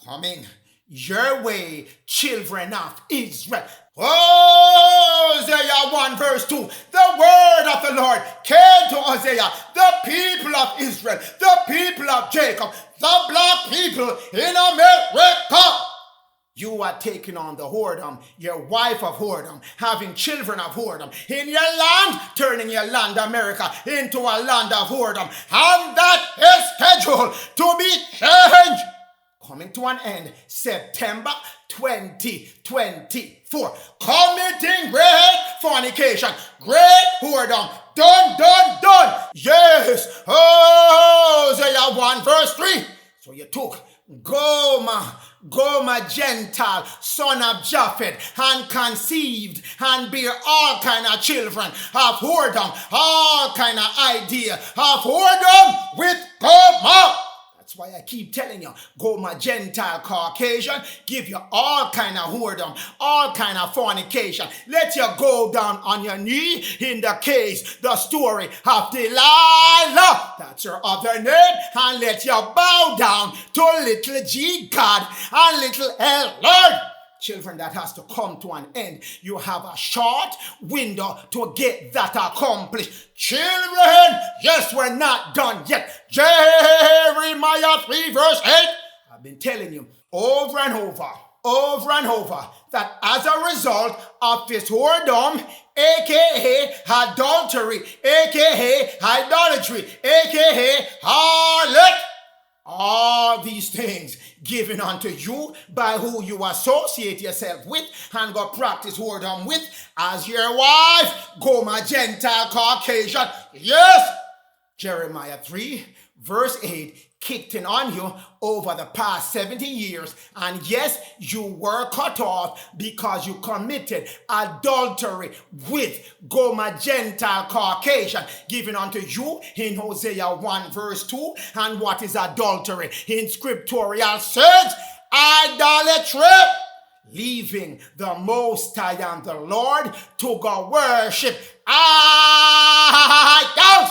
Coming your way, children of Israel. Hosea 1 verse 2. The word of the Lord came to Hosea, the people of Israel, the people of Jacob, the black people in America. You are taking on the whoredom, your wife of whoredom, having children of whoredom in your land, turning your land, America, into a land of whoredom. And that is scheduled to be changed. Coming to an end, September 2024. Committing great fornication, great whoredom. Done. Yes. Hosea 1 verse 3. So you took Goma Gentile, son of Japhet, and conceived and bear all kind of children of whoredom, all kind of idea of whoredom with Goma. That's why I keep telling you, Goma Gentile Caucasian, give you all kind of whoredom, all kind of fornication. Let you go down on your knee in the case, the story of Delilah. That's her other name. And let you bow down to little G God and little L Lord. Children, that has to come to an end. You have a short window to get that accomplished. Children, yes, we're not done yet. Jeremiah 3 verse 8. I've been telling you over and over, that as a result of this whoredom, aka adultery, aka idolatry, aka harlot, all these things given unto you by who you associate yourself with and go practice whoredom with as your wife, Goma Gentile Caucasian. Yes, Jeremiah 3 verse 8 kicked in on you over the past 70 years. And yes, you were cut off because you committed adultery with Goma Gentile Caucasian, given unto you in Hosea 1 verse 2. And what is adultery? In scriptural sense, idolatry. Leaving the Most High and the Lord to go worship idols.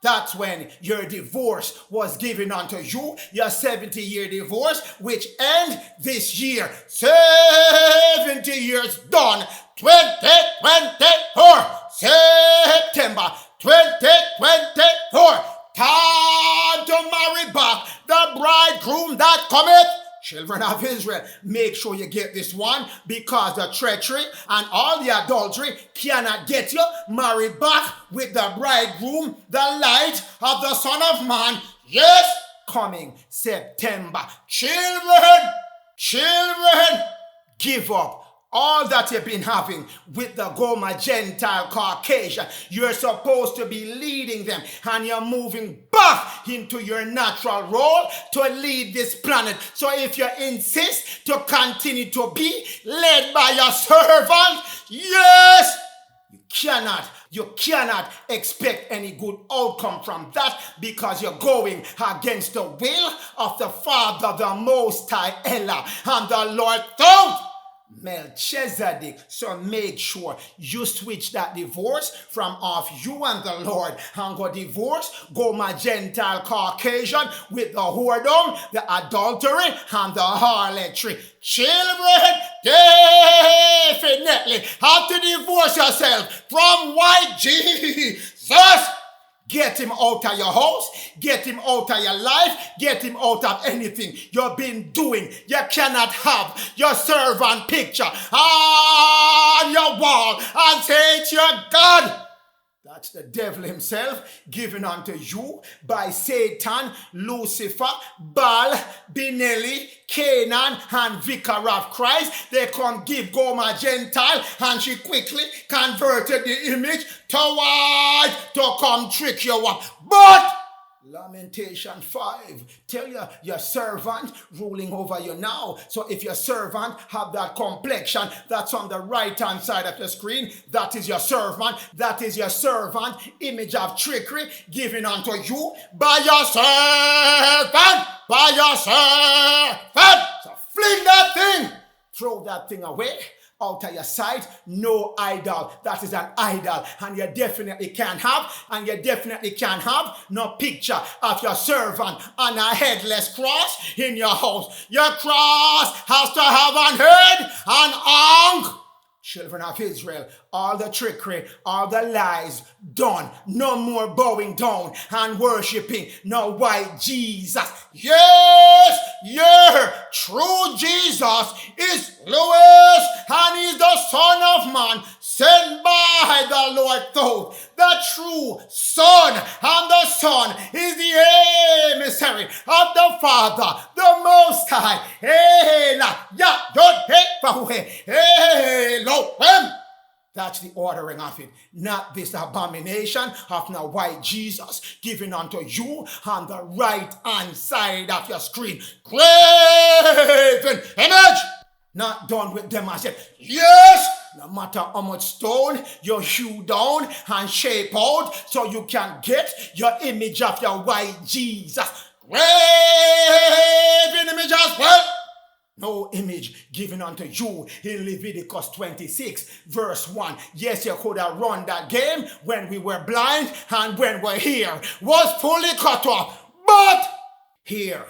That's when your divorce was given unto you, your 70-year divorce, which ends this year. 70 years done. 2024. September 2024. time to marry back the bridegroom that cometh. Children of Israel, make sure you get this one, because the treachery and all the adultery cannot get you married back with the bridegroom, the light of the Son of Man. Yes, coming September. Children, give up all that you've been having with the Goma Gentile Caucasian. You're supposed to be leading them, and you're moving back into your natural role to lead this planet. So if you insist to continue to be led by your servant, yes, you cannot expect any good outcome from that, because you're going against the will of the Father, the Most High Elah, and the Lord thought Melchizedek. So make sure you switch that divorce from off you and the Lord, and go my Gentile Caucasian with the whoredom, the adultery, and the harlotry. Children, definitely have to divorce yourself from white Jesus. Get him out of your house, get him out of your life, get him out of anything you've been doing. You cannot have your servant picture on your wall and say it's your God. That's the devil himself given unto you by Satan, Lucifer, Baal, Benelli, Canaan, and Vicar of Christ. They come give Goma Gentile, and she quickly converted the image to white to come trick you up. But Lamentation 5, tell your servant ruling over you now. So if your servant have that complexion that's on the right hand side of the screen, that is your servant. That is your servant, image of trickery given unto you by your servant. So fling that thing, throw that thing away out of your sight. No idol. That is an idol, and you definitely can't have no picture of your servant on a headless cross in your house. Your cross has to have an head, an arm. Children of Israel, all the trickery, all the lies done. No more bowing down and worshiping no white Jesus. Yes, yeah, true Jesus is Louis, and he's the Son of Man, sent by the Lord thought. The true Son, and the Son is the emissary of the Father, the Most High. That's the ordering of it, not this abomination of no white Jesus given unto you on the right hand side of your screen. Graven image. Not done with them as yet. Yes, no matter how much stone you hew down and shape out, so you can get your image of your white Jesus. Graven image as well. No image given unto you in Leviticus 26, verse 1. Yes, you could have run that game when we were blind and when we're here was fully cut off. But here,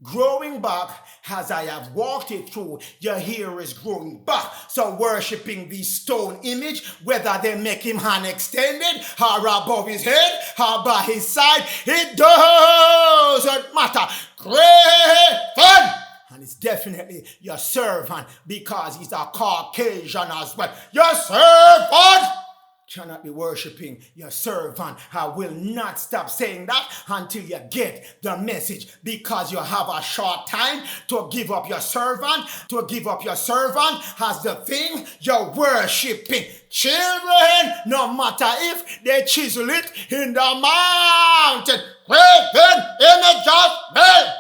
growing back as I have walked it through, your hair is growing back. So worshiping the stone image, whether they make him hand extended or above his head or by his side, it doesn't matter. Great fun! And it's definitely your servant, because he's a Caucasian as well. Your servant cannot be worshiping your servant. I will not stop saying that until you get the message, because you have a short time to give up your servant. To give up your servant as the thing you're worshiping. Children, no matter if they chisel it in the mountain, graven image of men.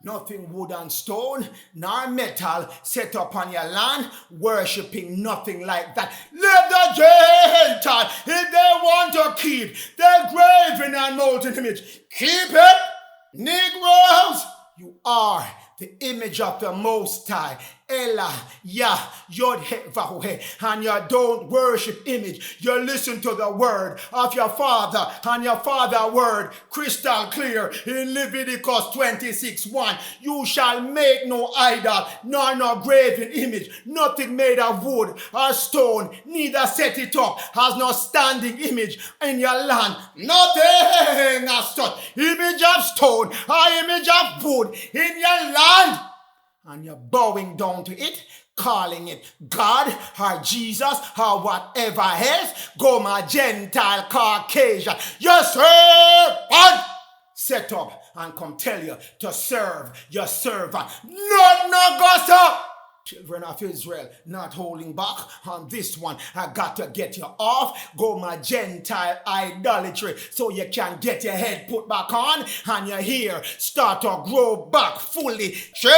Nothing wood and stone, nor metal set up on your land, worshipping nothing like that. Let the Gentile, if they want to keep their graven and molten image, keep it. Negroes, you are the image of the Most High. Ella, Yah, Yod, He, Vahu, He, and you don't worship image. You listen to the word of your father, and your father word crystal clear in Leviticus 26:1. You shall make no idol, nor no graven image, nothing made of wood or stone, neither set it up as no standing image in your land. Nothing as such image of stone or image of wood in your land. And you're bowing down to it, calling it God or Jesus or whatever else. Go my Gentile, Caucasian, your servant set up and come tell you to serve your servant. No gossip. Children of Israel, not holding back on this one. I got to get you off. Go my Gentile idolatry so you can get your head put back on and your hair start to grow back fully. Children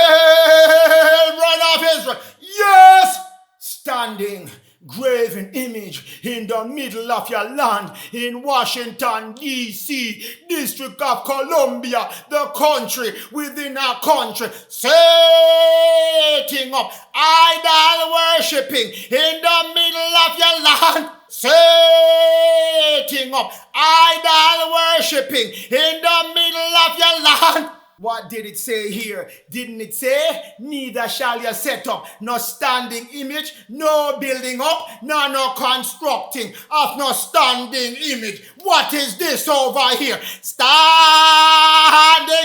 of Israel, yes, standing graven image in the middle of your land in Washington, D.C., District of Columbia, the country within our country, setting up idol worshipping in the middle of your land, setting up idol worshipping in the middle of your land. What did it say here? Didn't it say, neither shall you set up no standing image, no building up, no constructing of no standing image? What is this over here? Standing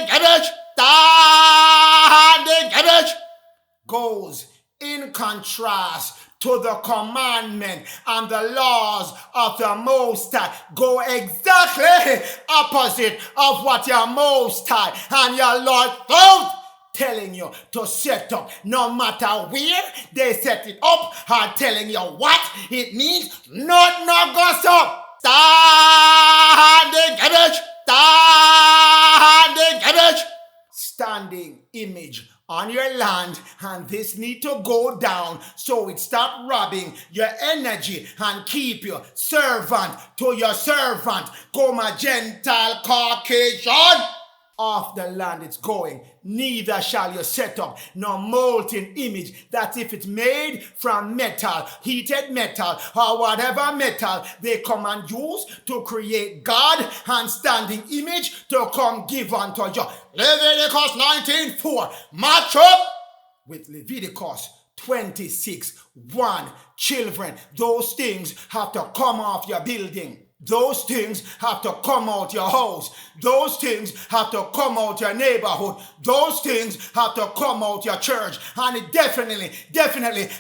image, standing image goes in contrast to the commandment and the laws of the Most High. Go exactly opposite of what your Most High and your Lord thought, telling you to set up. No matter where they set it up, or telling you what it means, no gossip. Standing image, standing image, standing image on your land, and this need to go down so it stop robbing your energy and keep you servant to your servant. Go my Gentile, Caucasian, off the land it's going. Neither shall you set up no molten image that if it's made from metal, heated metal, or whatever metal they come and use to create God and standing image to come give unto you. Leviticus 19:4 match up with Leviticus 26:1. Children, those things have to come off your building. Those things have to come out your house. Those things have to come out your neighborhood. Those things have to come out your church. And it definitely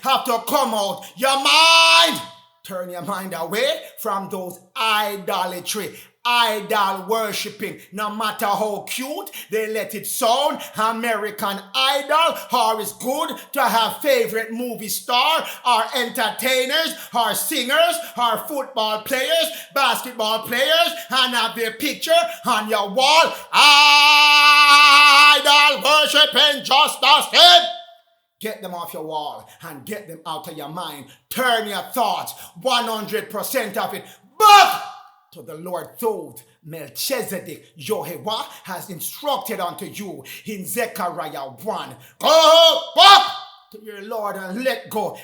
have to come out your mind. Turn your mind away from those idolatry, idol worshipping. No matter how cute they let it sound, American Idol, or it's good to have favorite movie star or entertainers or singers or football players, basketball players, and have their picture on your wall. Idol worshipping just the same. Get them off your wall and get them out of your mind. Turn your thoughts, 100% of it, back to the Lord thought Melchizedek, Jehovah, has instructed unto you in Zechariah 1. Go back to your Lord and let go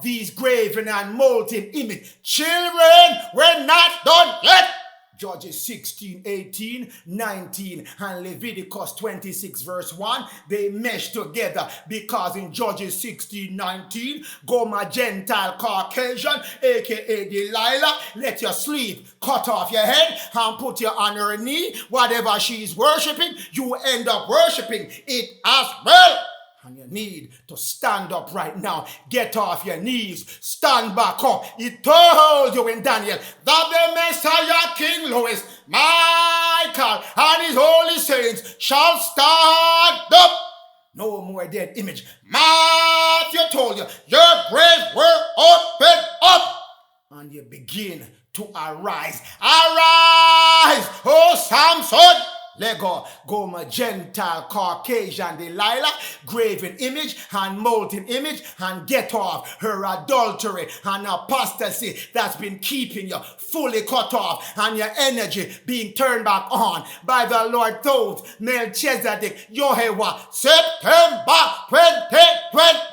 these graven and molten image. Children, we're not done yet. Judges 16, 18, 19, and Leviticus 26 verse 1, they mesh together because in Judges 16, 19, go my Gentile Caucasian, aka Delilah, let you sleep, cut off your head and put you on her knee. Whatever she's worshiping, you end up worshiping it as well. And you need to stand up right now. Get off your knees. Stand back up. He told you in Daniel that the Messiah, King Louis, Michael, and his holy saints shall stand up. No more dead image. Matthew told you, your graves were opened up. And you begin to arise. Arise, oh Samson. Let go my Gentile, Caucasian, Delilah, graven image and molten image, and get off her adultery and apostasy that's been keeping you fully cut off and your energy being turned back on by the Lord thought Melchizedek, Jehovah, September 2020.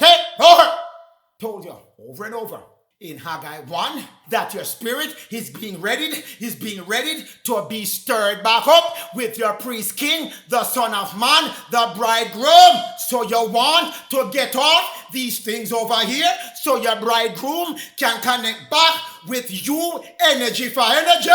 in Haggai 1 that your spirit is being readied to be stirred back up with your priest king, the son of man, the bridegroom. So you want to get off these things over here so your bridegroom can connect back with you, energy for energy.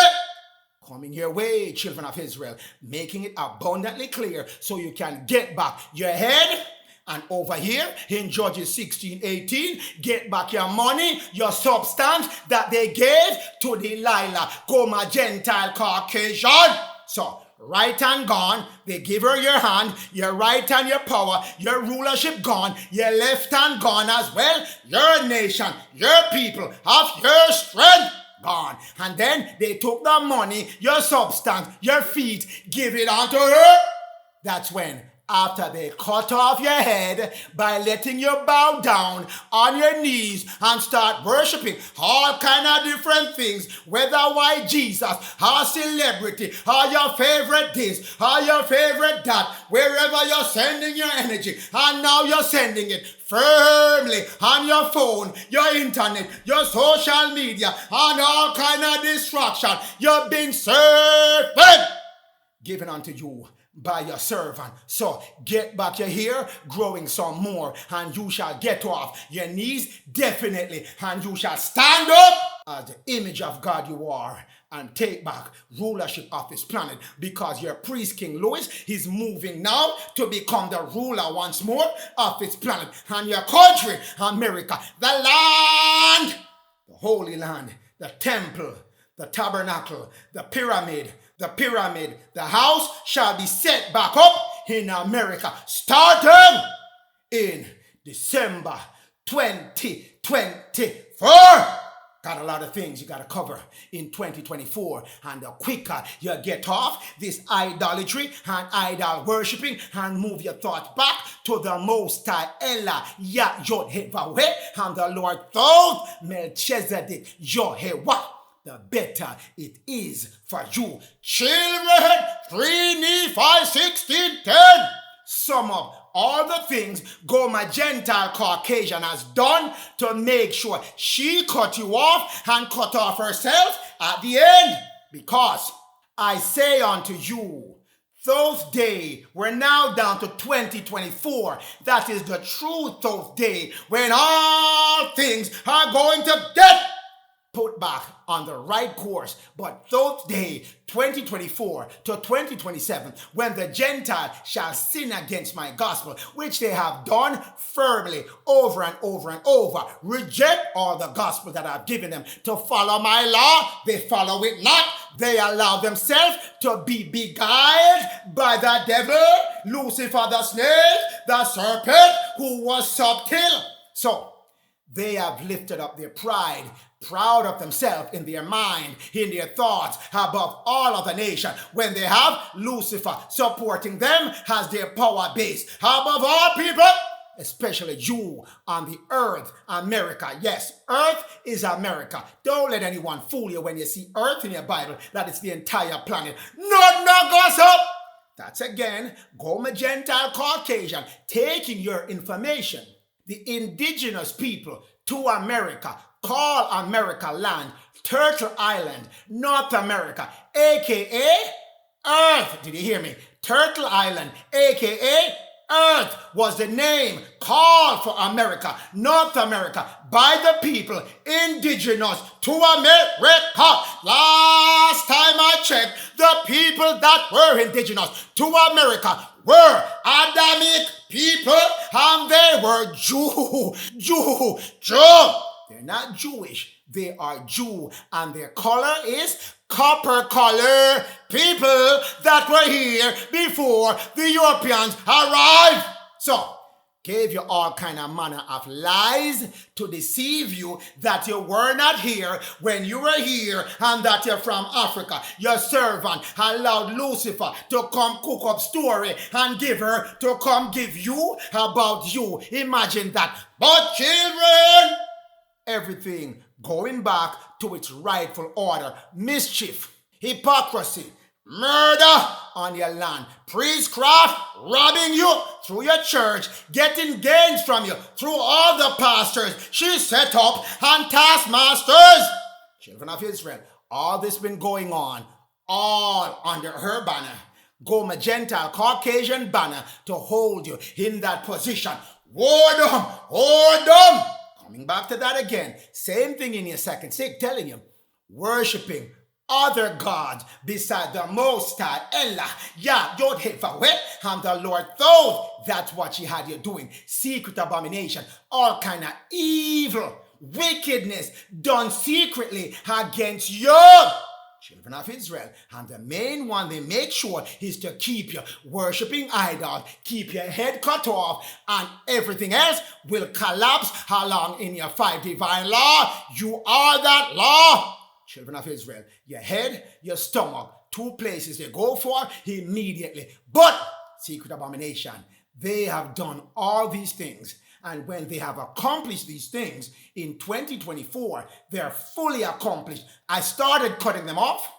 Coming your way, children of Israel, making it abundantly clear so you can get back your head. And over here in Judges 16:18, get back your money, your substance that they gave to Delilah, my Gentile Caucasian. So, right hand gone, they give her your hand, your right hand, your power, your rulership gone, your left hand gone as well, your nation, your people, of your strength gone. And then they took the money, your substance, your feet, give it unto her. That's when, after they cut off your head by letting you bow down on your knees and start worshiping all kind of different things, whether white Jesus, or celebrity, or your favorite this, or your favorite that, wherever you're sending your energy, and now you're sending it firmly on your phone, your internet, your social media, and all kind of distraction. You've been served, given unto you by your servant. So get back your hair, growing some more, and you shall get off your knees definitely, and you shall stand up as the image of God you are, and take back rulership of this planet, because your priest King Louis is moving now to become the ruler once more of this planet, and your country, America, the land, the holy land, the temple, the tabernacle, the pyramid, the house shall be set back up in America, starting in December 2024. Got a lot of things you got to cover in 2024. And the quicker you get off this idolatry and idol worshipping and move your thoughts back to the Most High Ella Yah Yod He Vaveh and the Lord Thoth Melchizedek Yohewah, the better it is for you. Children, 3 Nephi 16:10. Sum up all the things my Gentile Caucasian has done to make sure she cut you off and cut off herself at the end. Because I say unto you, those days, we're now down to 2024. That is the true those day when all things are going to get put back on the right course. But those days, 2024 to 2027, when the Gentiles shall sin against my gospel, which they have done firmly over and over and over, reject all the gospel that I've given them to follow my law, they follow it not. They allow themselves to be beguiled by the devil, Lucifer the snake, the serpent who was subtle. So they have lifted up their pride, proud of themselves in their mind, in their thoughts, above all other nations, when they have Lucifer supporting them as their power base, above all people, especially you on the earth, America. Yes, earth is America. Don't let anyone fool you when you see earth in your Bible, that it's the entire planet. No gossip. That's again, my Gentile Caucasian, taking your information. The indigenous people to America call America land, Turtle Island, North America, aka Earth. Did you hear me? Turtle Island, aka Earth, was the name called for America, North America, by the people indigenous to America. Last time I checked, the people that were indigenous to America were Adamic people, and they were Jew. They're not Jewish, they are Jew, and their color is copper color. People that were here before the Europeans arrived. So, gave you all kind of manner of lies to deceive you that you were not here when you were here, and that you're from Africa. Your servant allowed Lucifer to come cook up story and give her to come give you about you. Imagine that. But children, everything going back to its rightful order. Mischief, hypocrisy, murder on your land, priestcraft robbing you through your church, getting gains from you through all the pastors she set up and taskmasters. Children of Israel, all this been going on, all under her banner. Goma Gentile, Caucasian banner to hold you in that position. Whoredom, whoredom. Coming back to that again. Same thing in your second sig, telling you, worshiping other gods beside the Most High, Ella, Yah, Yod, He, Vaweh, and the Lord thought that's what she had you doing. Secret abomination, all kind of evil, wickedness done secretly against you, children of Israel. And the main one they make sure is to keep you worshiping idols, keep your head cut off, and everything else will collapse along in your 5 divine law. You are that law. Children of Israel, your head, your stomach, 2 places they go for immediately. But, secret abomination, they have done all these things. And when they have accomplished these things in 2024, they're fully accomplished. I started cutting them off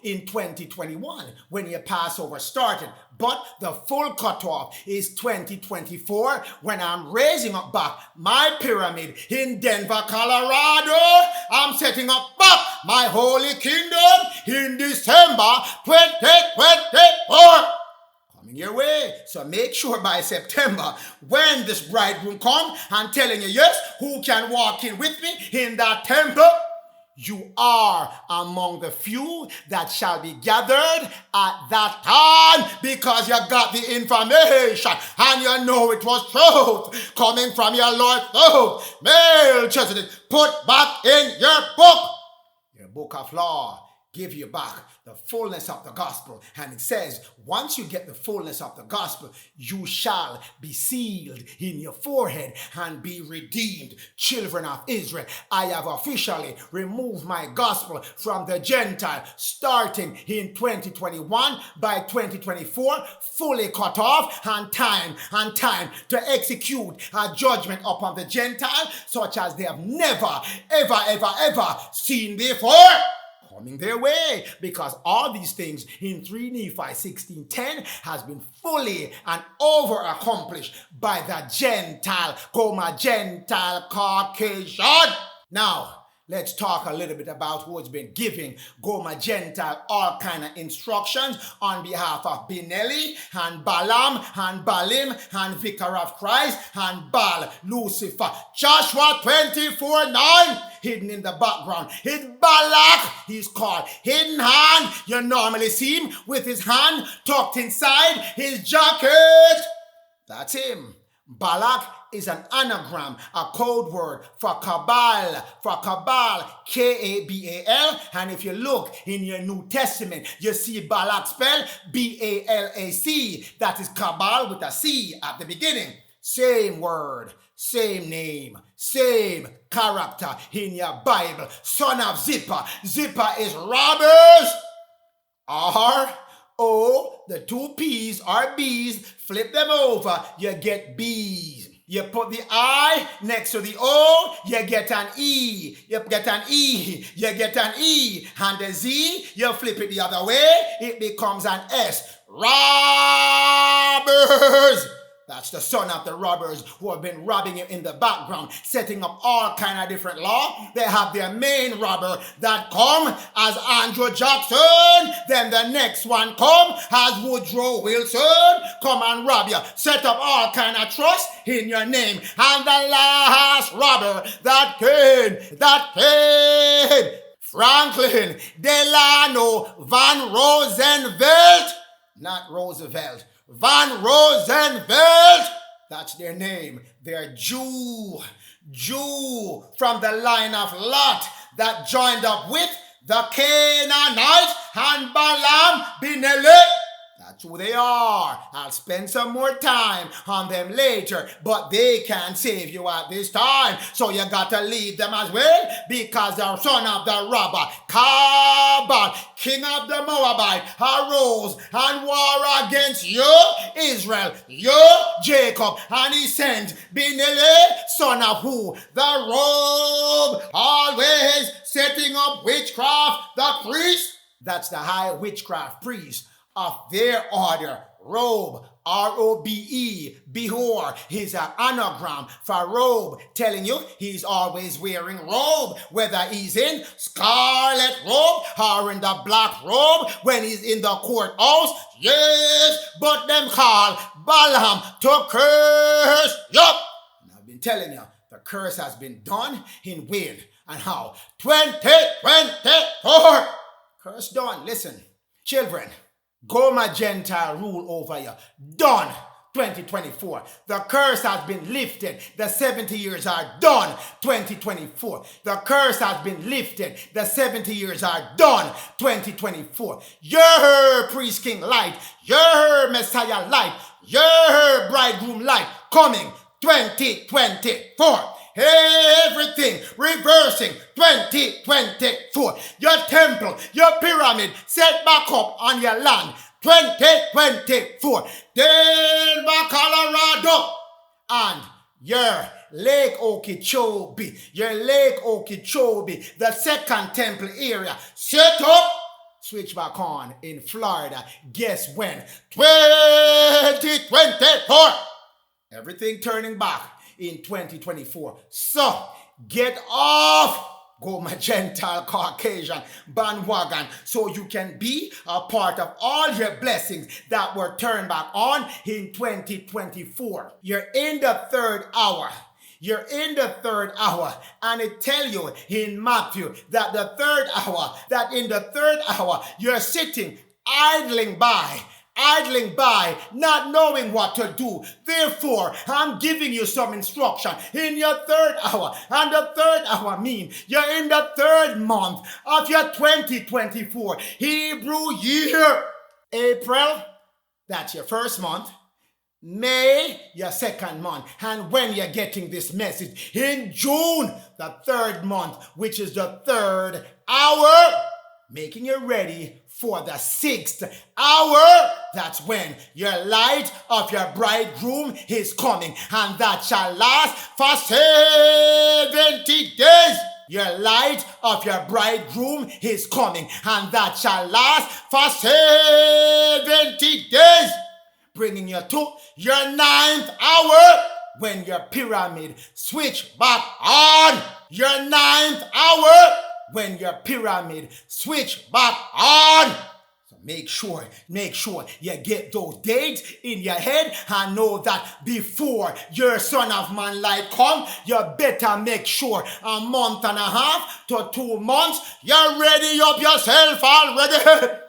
in 2021 when your Passover started. But the full cutoff is 2024 when I'm raising up back my pyramid in Denver, Colorado. I'm setting up back my holy kingdom in December 2024. Coming your way. So make sure by September when this bridegroom comes and telling you, yes, who can walk in with me in that temple? You are among the few that shall be gathered at that time because you got the information and you know it was truth coming from your Lord throat. Melchizedek, put back in your book of law, give you back the fullness of the gospel. And it says, once you get the fullness of the gospel, you shall be sealed in your forehead and be redeemed. Children of Israel, I have officially removed my gospel from the Gentile starting in 2021. By 2024, fully cut off and time to execute a judgment upon the Gentile such as they have never, ever seen before. Coming their way, because all these things in 3 Nephi 16:10 has been fully and over accomplished by the Gentile, Gentile Caucasian. Now, let's talk a little bit about who has been giving Gentile all kind of instructions on behalf of Benelli and Balaam and Balim and Vicar of Christ and Baal, Lucifer. Joshua 24:9, hidden in the background. It's Balak, he's called. Hidden hand, you normally see him with his hand tucked inside his jacket. That's him. Balak is an anagram, a code word for Cabal, K-A-B-A-L. And if you look in your New Testament, you see Balak spelled B-A-L-A-C. That is Cabal with a C at the beginning. Same word, same name, same character in your Bible. Son of Zippah. Zippah is robbers. R-O, the 2 P's are B's. Flip them over, you get B's. You put the I next to the O, you get an E. You get an E, you get an E. And the Z, you flip it the other way, it becomes an S. Robbers! That's the son of the robbers who have been robbing you in the background, setting up all kind of different law. They have their main robber that come as Andrew Jackson. Then the next one come as Woodrow Wilson. Come and rob you. Set up all kind of trust in your name. And the last robber that came. Franklin Delano Van Roosevelt. Not Roosevelt. Van Roosevelt, that's their name. They're Jew from the line of Lot that joined up with the Canaanite and Balaam Benelli. That's who they are. I'll spend some more time on them later, but they can't save you at this time. So you got to leave them as well, because the son of the robber, Cabal, king of the Moabite, arose and war against you, Israel, you, Jacob, and he sent Benelli, son of who? The robe, always setting up witchcraft, the priest. That's the high witchcraft priest of their order. Robe, R-O-B-E, Behor, is an anagram for robe, telling you he's always wearing robe, whether he's in scarlet robe or in the black robe when he's in the courthouse. Yes, but them call Balaam to curse. Yup. And I've been telling you, the curse has been done in when and how. 2024. Curse done. Listen, children. Goma Gentile rule over you. Done. 2024. The curse has been lifted. The 70 years are done. 2024. The curse has been lifted. The 70 years are done. 2024. Your priest king light. Your Messiah light. Your bridegroom light coming. 2024. Everything reversing. 2024. Your temple, your pyramid set back up on your land. 2024. Denver, Colorado. And your Lake Okeechobee. Your Lake Okeechobee. The second temple area. Set up. Switch back on in Florida. Guess when? 2024. Everything turning back in 2024. So, get off Goma Gentile Caucasian bandwagon so you can be a part of all your blessings that were turned back on in 2024. You're in the third hour. You're in the third hour, and it tell you in Matthew that in the third hour, you're sitting idling by, not knowing what to do. Therefore, I'm giving you some instruction in your third hour. And the third hour means you're in the third month of your 2024 Hebrew year. April, that's your first month. May, your second month. And when you're getting this message, in June, the third month, which is the third hour, making you ready for the sixth hour. That's when your light of your bridegroom is coming, and that shall last for 70 days. Your light of your bridegroom is coming, and that shall last for 70 days. Bringing you to your ninth hour, when your pyramid switch back on. Your ninth hour, when your pyramid switch back on. So make sure you get those dates in your head and know that before your Son of Man light come, you better make sure a month and a half to 2 months, you're ready up yourself already.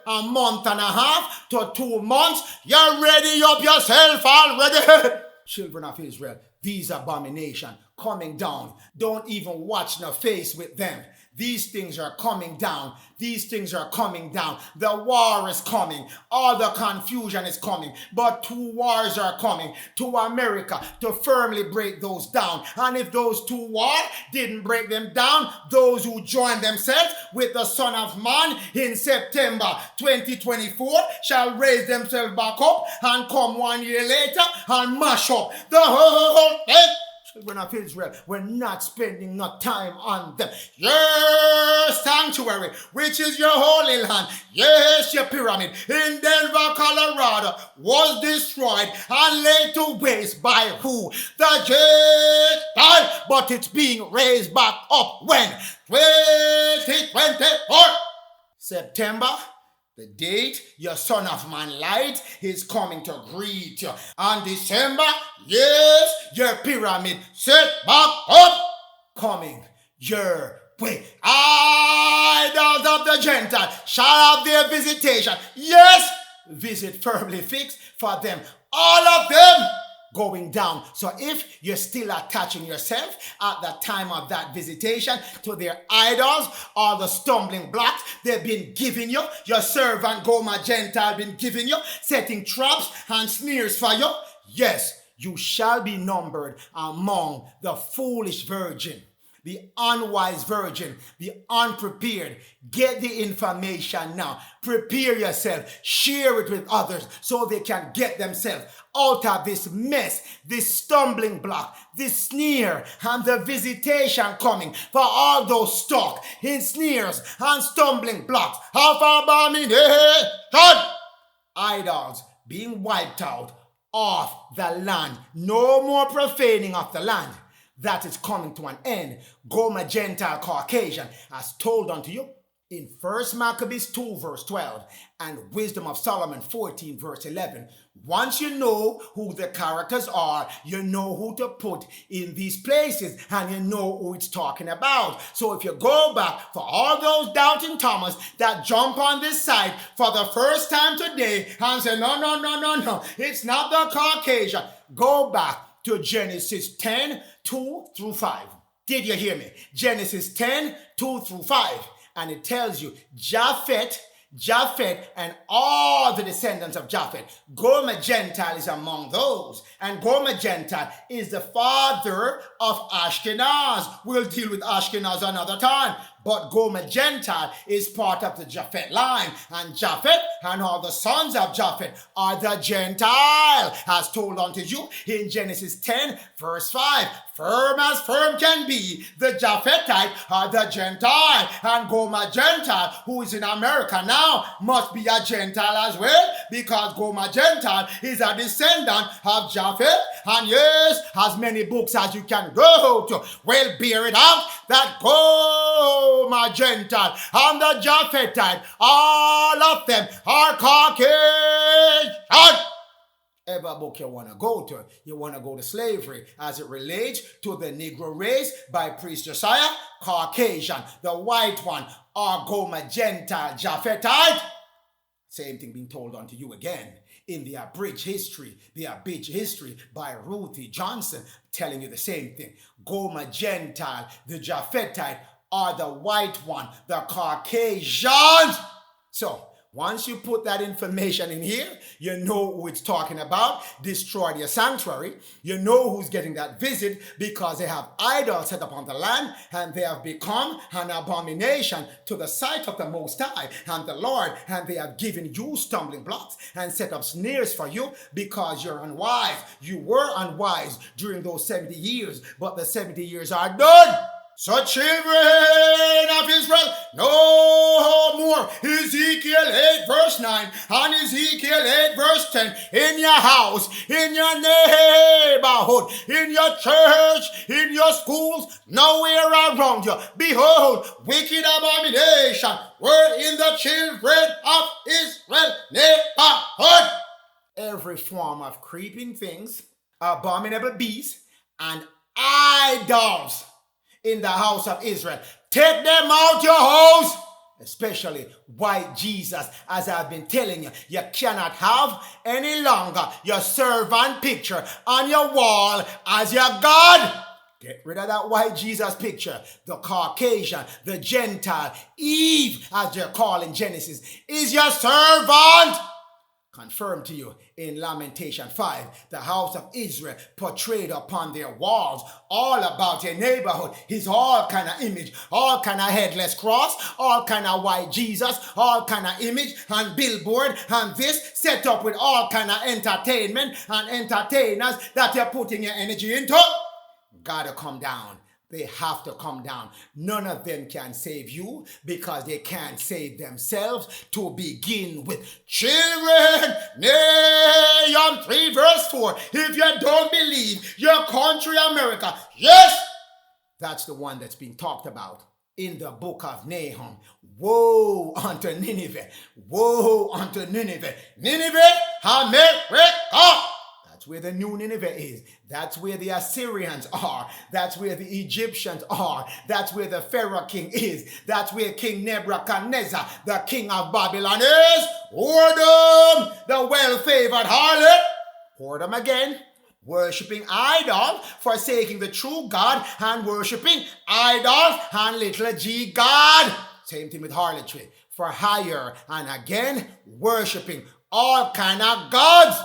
A month and a half to 2 months, you're ready up yourself already. Children of Israel, these abominations coming down. Don't even watch no face with them. These things are coming down. These things are coming down. The war is coming. All the confusion is coming. But 2 wars are coming to America to firmly break those down. And if those 2 wars didn't break them down, those who join themselves with the Son of Man in September 2024 shall raise themselves back up and come 1 year later and mash up the whole thing. Children of Israel, we're not spending no time on them. Your sanctuary, which is your holy land, yes, your pyramid in Denver, Colorado, was destroyed and laid to waste by who? The Gentiles. But it's being raised back up when? 2024. September. The date your Son of Man light is coming to greet you. On December, yes, your pyramid set back up, coming your way. Idols of the Gentile shall have their visitation. Yes, visit firmly fixed for them. All of them going down. So if you're still attaching yourself at the time of that visitation to their idols or the stumbling blocks they've been giving you, your servant Goma Gentile been giving you, setting traps and snares for you, yes, you shall be numbered among the foolish virgin. the unwise virgin, the unprepared. Get the information now. Prepare yourself. Share it with others so they can get themselves out of this mess, this stumbling block, this snare, and the visitation coming for all those stuck in snares and stumbling blocks of abomination. Idols being wiped out of the land. No more profaning of the land. That is coming to an end. Gomer, Gentile, Caucasian, as told unto you in 1 Maccabees 2 verse 12 and Wisdom of Solomon 14 verse 11. Once you know who the characters are, you know who to put in these places, and you know who it's talking about. So if you go back for all those doubting Thomas that jump on this side for the first time today and say, no, it's not the Caucasian, go back to Genesis 10, 2 through 5. Did you hear me? Genesis 10, 2 through 5. And it tells you Japheth, and all the descendants of Japheth. Gomer Gentile is among those. And Gomer Gentile is the father of Ashkenaz. We'll deal with Ashkenaz another time. But Gomer Gentile is part of the Japheth line. And Japheth and all the sons of Japheth are the Gentile, as told unto you in Genesis 10 verse 5. Firm as firm can be, the Japhethite are the Gentile. And Gomer Gentile, who is in America now, must be a Gentile as well, because Gomer Gentile is a descendant of Japheth. And yes, as many books as you can go to will bear it out that Gomer Gentile and the Japhethite, all of them are Caucasian. Every book you want to go to, you want to go to slavery as it relates to the Negro race by priest Josiah, Caucasian, the white one, or Gomer Gentile, Japhethite. Same thing being told unto you again in the abridged history by Ruthie Johnson, telling you the same thing. Gomer Gentile, the Japhethite, are the white one, the Caucasians. So, once you put that information in here, you know who it's talking about. Destroy your sanctuary. You know who's getting that visit, because they have idols set up on the land and they have become an abomination to the sight of the Most High and the Lord. And they have given you stumbling blocks and set up snares for you because you're unwise. You were unwise during those 70 years, but the 70 years are done. So children of Israel, no more Ezekiel 8 verse 9 and Ezekiel 8 verse 10 in your house, in your neighborhood, in your church, in your schools, nowhere around you. Behold, wicked abomination were in the children of Israel neighborhood. Every form of creeping things, abominable beasts, and idols in the house of Israel. Take them out your house, especially white Jesus, as I've been telling you. You cannot have any longer your servant picture on your wall as your God. Get rid of that white Jesus picture. The Caucasian, the Gentile, Eve, as they're called in Genesis, is your servant. Confirmed to you in Lamentation 5, the house of Israel portrayed upon their walls, all about their neighborhood, is all kind of image, all kind of headless cross, all kind of white Jesus, all kind of image and billboard, and this set up with all kind of entertainment and entertainers that you're putting your energy into. Gotta come down. They have to come down. None of them can save you because they can't save themselves to begin with. Children, Nahum 3 verse 4. If you don't believe your country America, yes, that's the one that's being talked about in the book of Nahum. Woe unto Nineveh. Woe unto Nineveh. Nineveh, America. That's where the new Nineveh is. That's where the Assyrians are. That's where the Egyptians are. That's where the Pharaoh king is. That's where King Nebuchadnezzar, the king of Babylon, is. Whoredom, the well-favored harlot. Whoredom again. Worshipping idols, forsaking the true God, and worshipping idols and little g God. Same thing with harlotry. For hire, and again, worshipping all kind of gods.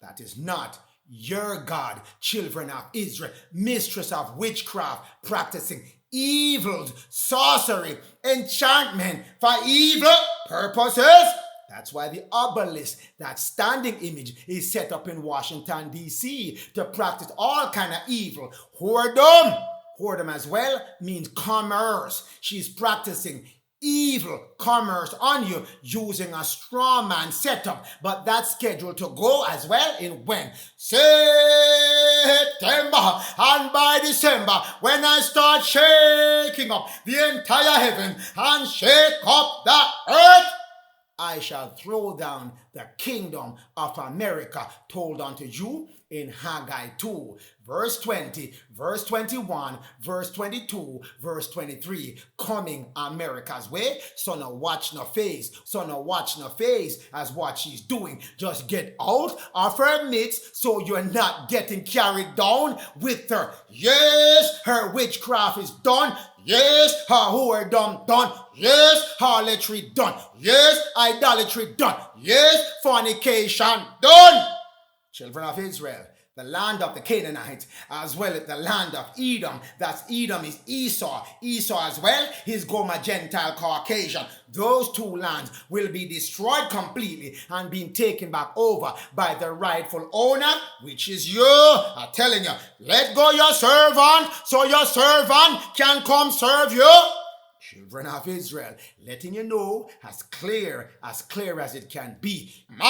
That is not your God, children of Israel, mistress of witchcraft, practicing evils, sorcery, enchantment for evil purposes. That's why the obelisk, that standing image, is set up in Washington, D.C. to practice all kind of evil. Whoredom. Whoredom as well means commerce. She's practicing evil commerce on you using a straw man setup, but that's scheduled to go as well in when? September. And by December, when I start shaking up the entire heaven and shake up the earth, I shall throw down the kingdom of America, told unto you in Haggai 2, verse 20, verse 21, verse 22, verse 23, coming America's way. So now watch no face. So now watch no face as what she's doing. Just get out of her midst so you're not getting carried down with her. Yes, her witchcraft is done. Yes, her whoredom done. Yes, harlotry done. Yes, idolatry done. Yes, fornication done. Children of Israel, the land of the Canaanites, as well as the land of Edom. That's Edom is Esau. Esau as well, he's Goma, Gentile, Caucasian. Those two lands will be destroyed completely and being taken back over by the rightful owner, which is you. I'm telling you, let go your servant so your servant can come serve you. Children of Israel, letting you know as clear as it can be. Micah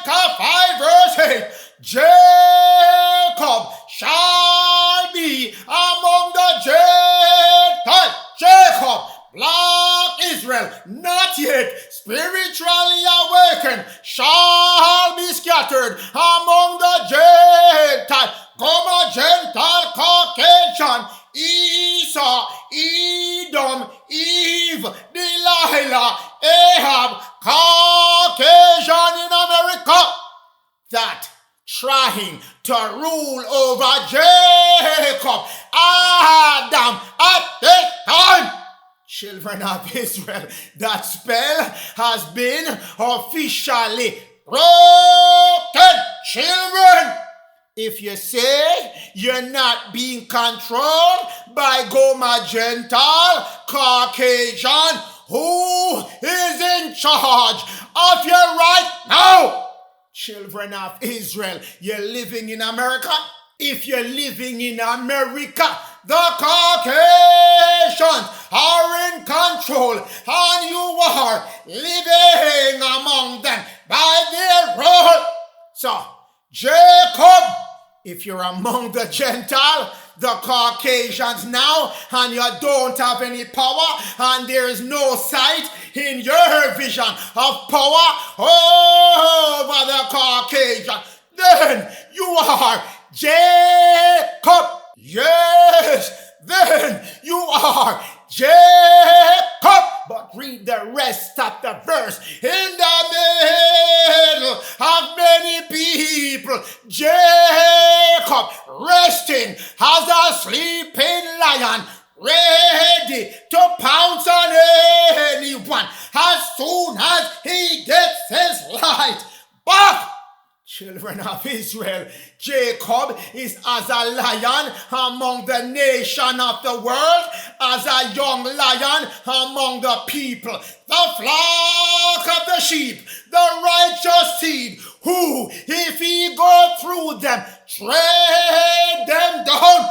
5 verse 8, Jacob shall be among the Gentiles. Jacob, black Israel, not yet spiritually awakened, shall be scattered among the Gentiles. Come Gentile, Caucasian, Esau, Edom, Eve, Delilah, Ahab, Caucasian in America, that trying to rule over Jacob, Adam at this time. Children of Israel, that spell has been officially broken. Children, if you say you're not being controlled by Goma, Gentile, Caucasian, who is in charge of you right now? Children of Israel, you're living in America. If you're living in America, the Caucasians are in control and you are living among them by their rule. So, Jacob, if you're among the Gentile, the Caucasians now, and you don't have any power, and there is no sight in your vision of power over the Caucasian, then you are Jacob. Yes, then you are Jacob. But read the rest of the verse. In the middle of many people, Jacob resting as a sleeping lion, ready to pounce on anyone as soon as he gets his light back. Children of Israel, Jacob is as a lion among the nation of the world, as a young lion among the people, the flock of the sheep, the righteous seed, who, if he go through them, tread them down.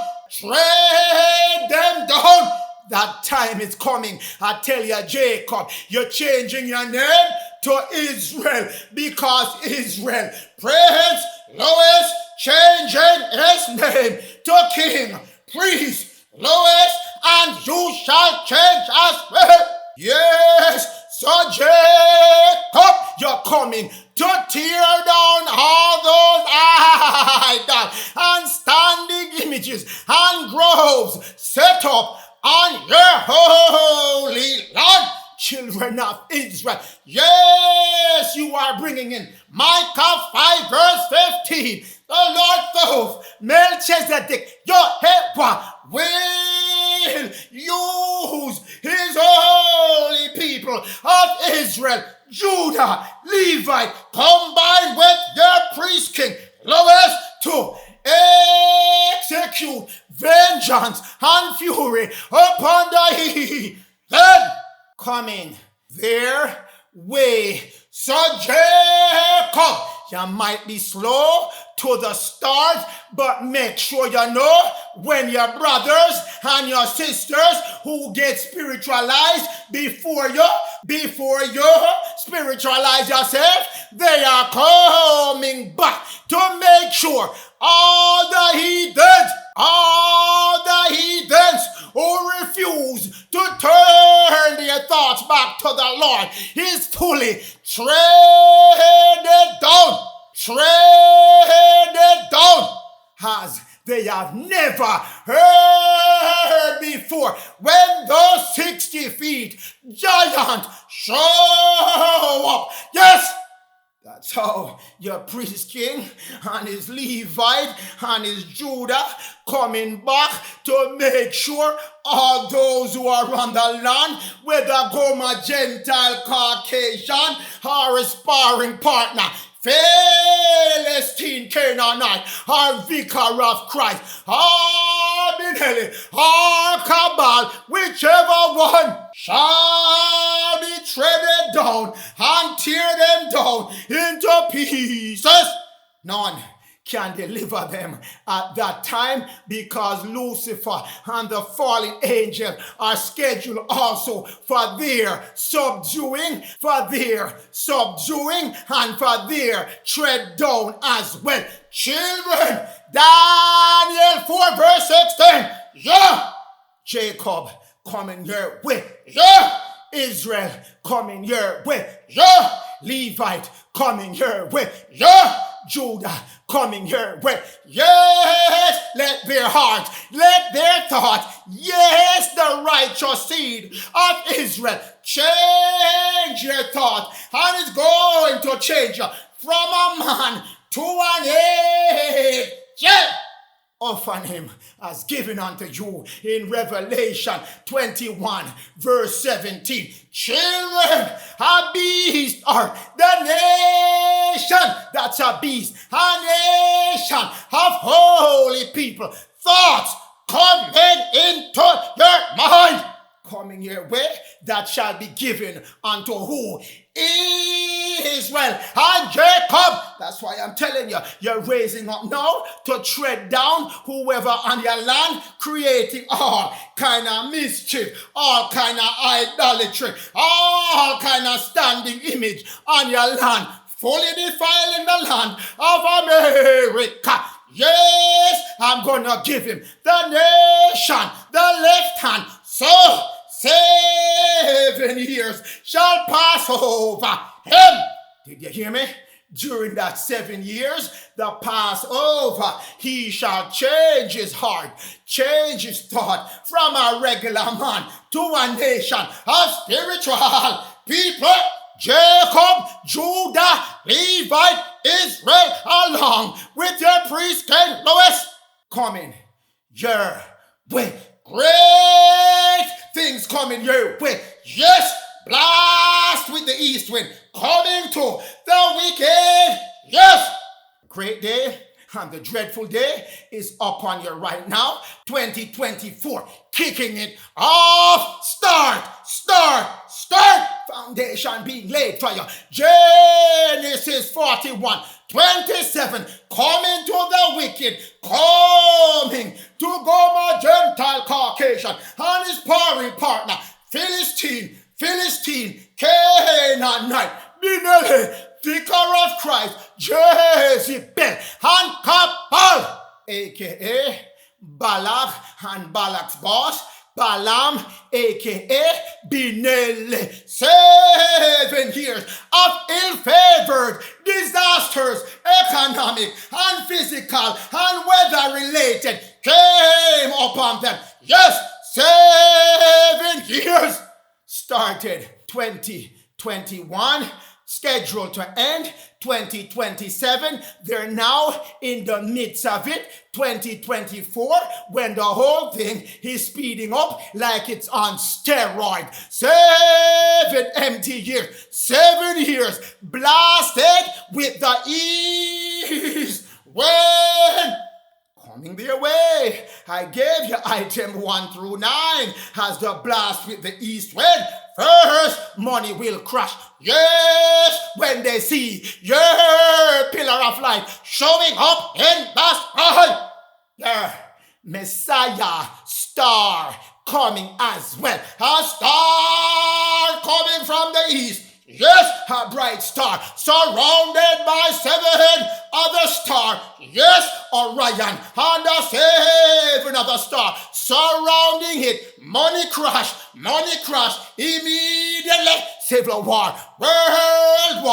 That time is coming. I tell you, Jacob, you're changing your name to Israel, because Israel, Prince Louis, changing his name to King, Priest Louis, and you shall change as well. Yes, so Jacob, you're coming to tear down all those idols and standing images and groves set up on your holy land. Children of Israel, yes, you are bringing in Micah 5 verse 15. The Lord Thoth, Melchizedek, your helper, will use his holy people of Israel, Judah, Levite, combined with your priest king, Lois, to execute vengeance vengeance and fury upon the heathen coming their way. So Jacob, you might be slow to the start, but make sure you know when your brothers and your sisters who get spiritualized before you spiritualize yourself, they are coming back to make sure all the heathens who refuse to turn their thoughts back to the Lord is fully treaded down as they have never heard before. When those 60 feet giant show up, yes, that's how your priest king and his Levite and his Judah coming back to make sure all those who are on the land, whether Goma, Gentile, Caucasian, or a sparring partner, Philistine, Canaanite, or vicar of Christ, or Benelli, or Cabal, whichever one shall be treaded down and tear them down into pieces. None can deliver them at that time, because Lucifer and the fallen angel are scheduled also for their subduing, and for their tread down as well. Children, Daniel 4 verse 16, yeah, Jacob coming your way, yeah, Israel coming your way, yeah, Levite coming your way, yeah, Judah coming your way. Yes, let their hearts, let their thoughts, yes, the righteous seed of Israel change your thought, and it's going to change you from a man to an angel. Often him as given unto you in Revelation 21 verse 17. Children, a beast are the nation that's a beast, a nation of holy people. Thoughts coming into your mind, coming your way, that shall be given unto who? Israel and Jacob. That's why I'm telling you, you're raising up now to tread down whoever on your land, creating all kind of mischief, all kind of idolatry, all kind of standing image on your land, fully defiling the land of America. Yes, I'm gonna give him the nation, the left hand. So 7 years shall pass over him. Did you hear me? During that 7 years, the Passover, he shall change his heart, change his thought from a regular man to a nation of spiritual people. Jacob, Judah, Levite, Israel, along with your priest King Louis, coming your way. Great things coming your way. Yes, blast with the east wind coming to the wicked. Yes, great day and the dreadful day is upon you right now. 2024, kicking it off. Start. Foundation being laid for you. Genesis 41:27. Coming to the wicked, coming to Goma, Gentile, Caucasian, and his sparring partner, Philistine, Canaanite, Benelli, vicar of Christ, Jezebel, and Cabal, aka Balak and Balak's boss, Balaam, aka Benelli. 7 years of ill-favored disasters, economic and physical and weather-related, came upon them. Yes, 7 years started 2021, scheduled to end 2027. They're now in the midst of it, 2024, when the whole thing is speeding up like it's on steroid. 7 empty years, 7 years blasted with the east wind coming their way. I gave you item 1 through 9 as the blast with the east wind. First, money will crash. Yes, when they see your pillar of light showing up in the sky. Your Messiah star coming as well. A star coming from the east. Yes, a bright star surrounded by 7 other stars. Yes, Orion and the 7 other stars surrounding it. Money crash immediately. Civil war, world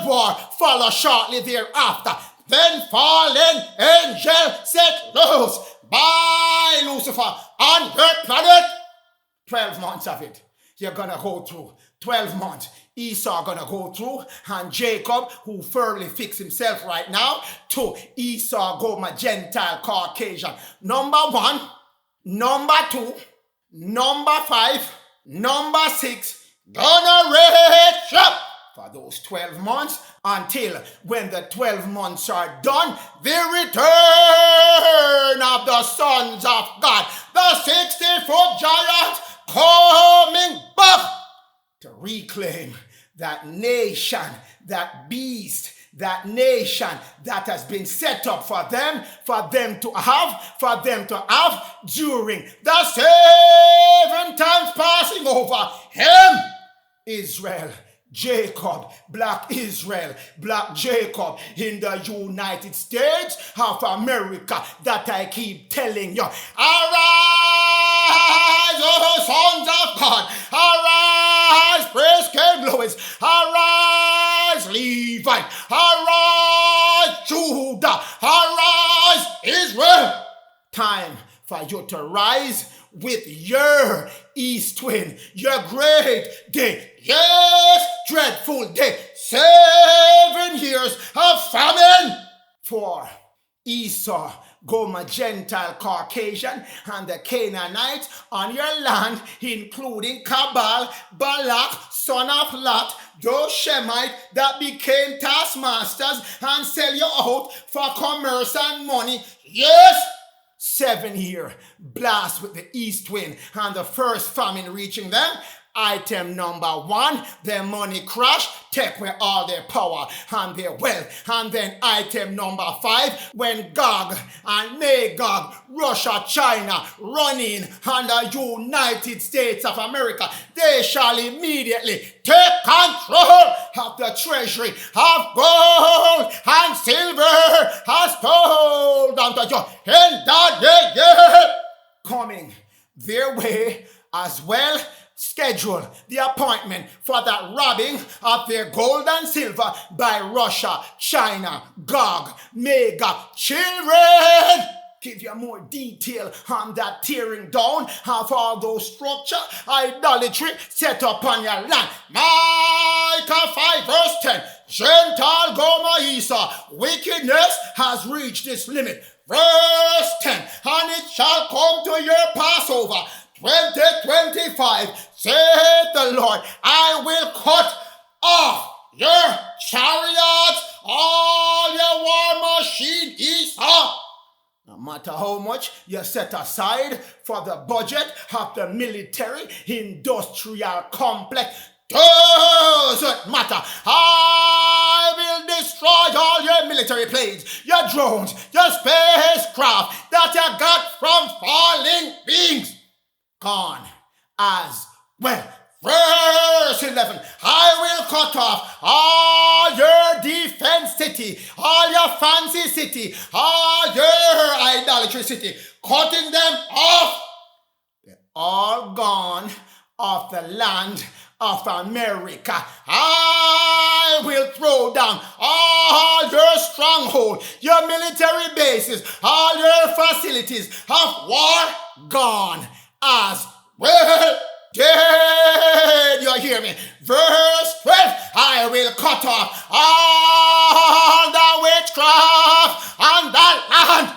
war, follow shortly thereafter. Then fallen angel set loose by Lucifer on your planet. 12 months of it. You're gonna go through 12 months. Esau gonna go through, and Jacob, who firmly fixed himself right now, to Esau go my Gentile Caucasian. Number 1, number 2, number 5, number 6, gonna reach up for those 12 months until when the 12 months are done, the return of the sons of God, the 60-foot giants coming back to reclaim that nation, that beast, that nation that has been set up for them to have during the 7 times passing over him. Israel, Jacob, black Israel, black Jacob in the United States of America that I keep telling you. Arise, oh sons of God. Arise, praise King Louis. Arise, Levite. Arise, Judah. Arise, Israel. Time for you to rise with your east wind, your great day. Yes, dreadful day. 7 years of famine for Esau, Gomer, Gentile, Caucasian, and the Canaanites on your land, including Cabal, Balak, son of Lot, those Shemite that became taskmasters and sell you out for commerce and money. Yes, 7-year blast with the east wind and the first famine reaching them. Item number 1, their money crash, take away all their power and their wealth. And then item number 5, when Gog and Magog, Russia, China, running on the United States of America, they shall immediately take control of the treasury of gold and silver as told unto you in that day coming their way as well. Schedule the appointment for that robbing of their gold and silver by Russia, China, Gog, Magog, children. Give you more detail on that tearing down of all those structure, idolatry set upon your land. Micah 5 verse 10. Gentile Gomer Esau, wickedness has reached its limit. Verse 10. And it shall come to your Passover 2025, saith the Lord, I will cut off your chariots, all your war machine, Esau. No matter how much you set aside for the budget of the military industrial complex, doesn't matter. I will destroy all your military planes, your drones, your spacecraft that you got from falling beings. Gone as well. Verse 11, I will cut off all your defense city, all your fancy city, all your idolatry city, cutting them off. They're all gone off the land of America. I will throw down all your stronghold, your military bases, all your facilities of war, gone as well. Did you hear me? Verse 12, I will cut off all the witchcraft on that land.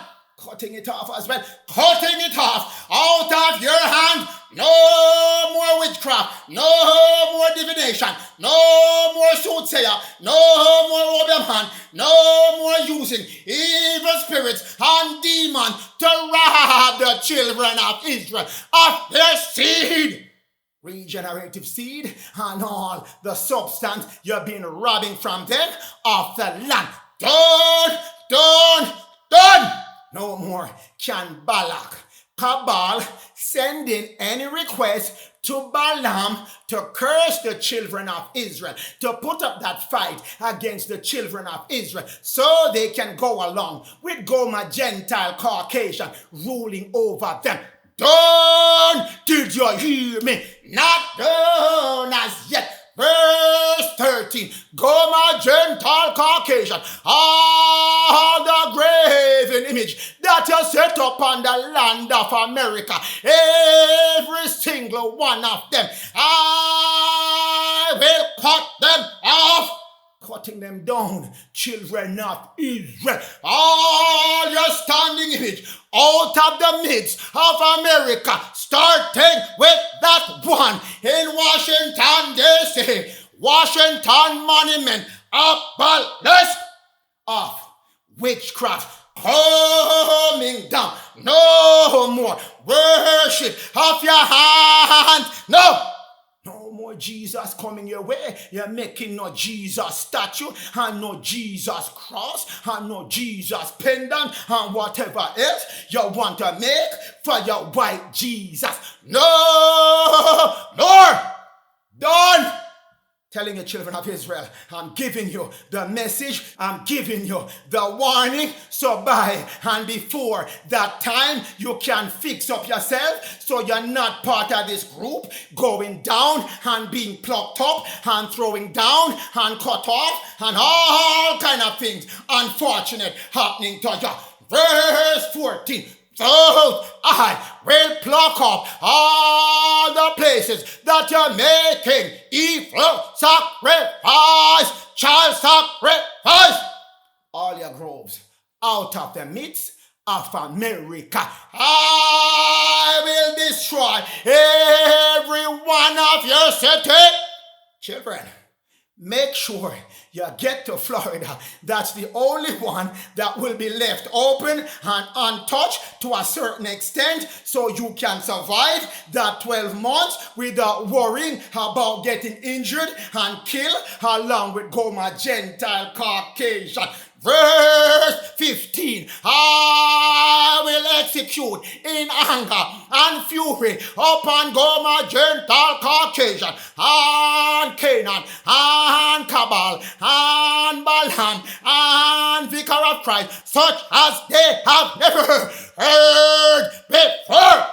cutting it off as well. Cutting it off out of your hand. No more witchcraft. No more divination. No more soothsayer. No more obeah, no more using evil spirits and demons to rob the children of Israel of their seed. Regenerative seed and all the substance you've been robbing from them of the land. Done. No more can Balak, Cabal, send in any request to Balaam to curse the children of Israel, to put up that fight against the children of Israel so they can go along with Gomer, Gentile, Caucasian ruling over them. Done! Did you hear me? Not done as yet. Verse 13, Gomer, Gentile, Caucasian, all the graven image that you set up on the land of America, every single one of them, I will cut them off. Cutting them down, children of Israel. All your standing image out of the midst of America, starting with that one in Washington, D.C., Washington Monument, abolish of witchcraft coming down. No more worship of your hand. No more Jesus coming your way. You're making no Jesus statue and no Jesus cross and no Jesus pendant and whatever else you want to make for your white Jesus. No more. Done. Telling the children of Israel, I'm giving you the message, I'm giving you the warning, so by and before that time you can fix up yourself so you're not part of this group going down and being plucked up and throwing down and cut off and all kind of things unfortunate happening to you. Verse 14. So I will pluck up all the places that you're making evil sacrifice, child sacrifice, all your groves out of the midst of America. I will destroy every one of your cities. Children, make sure you get to Florida. That's the only one that will be left open and untouched to a certain extent so you can survive that 12 months without worrying about getting injured and killed along with Gomer, Gentile, Caucasian. Verse 15, I will execute in anger and fury upon Gomer, Gentile, Caucasian, and Canaan, and Cabal, and Balaam, and Vicar of Christ, such as they have never heard before,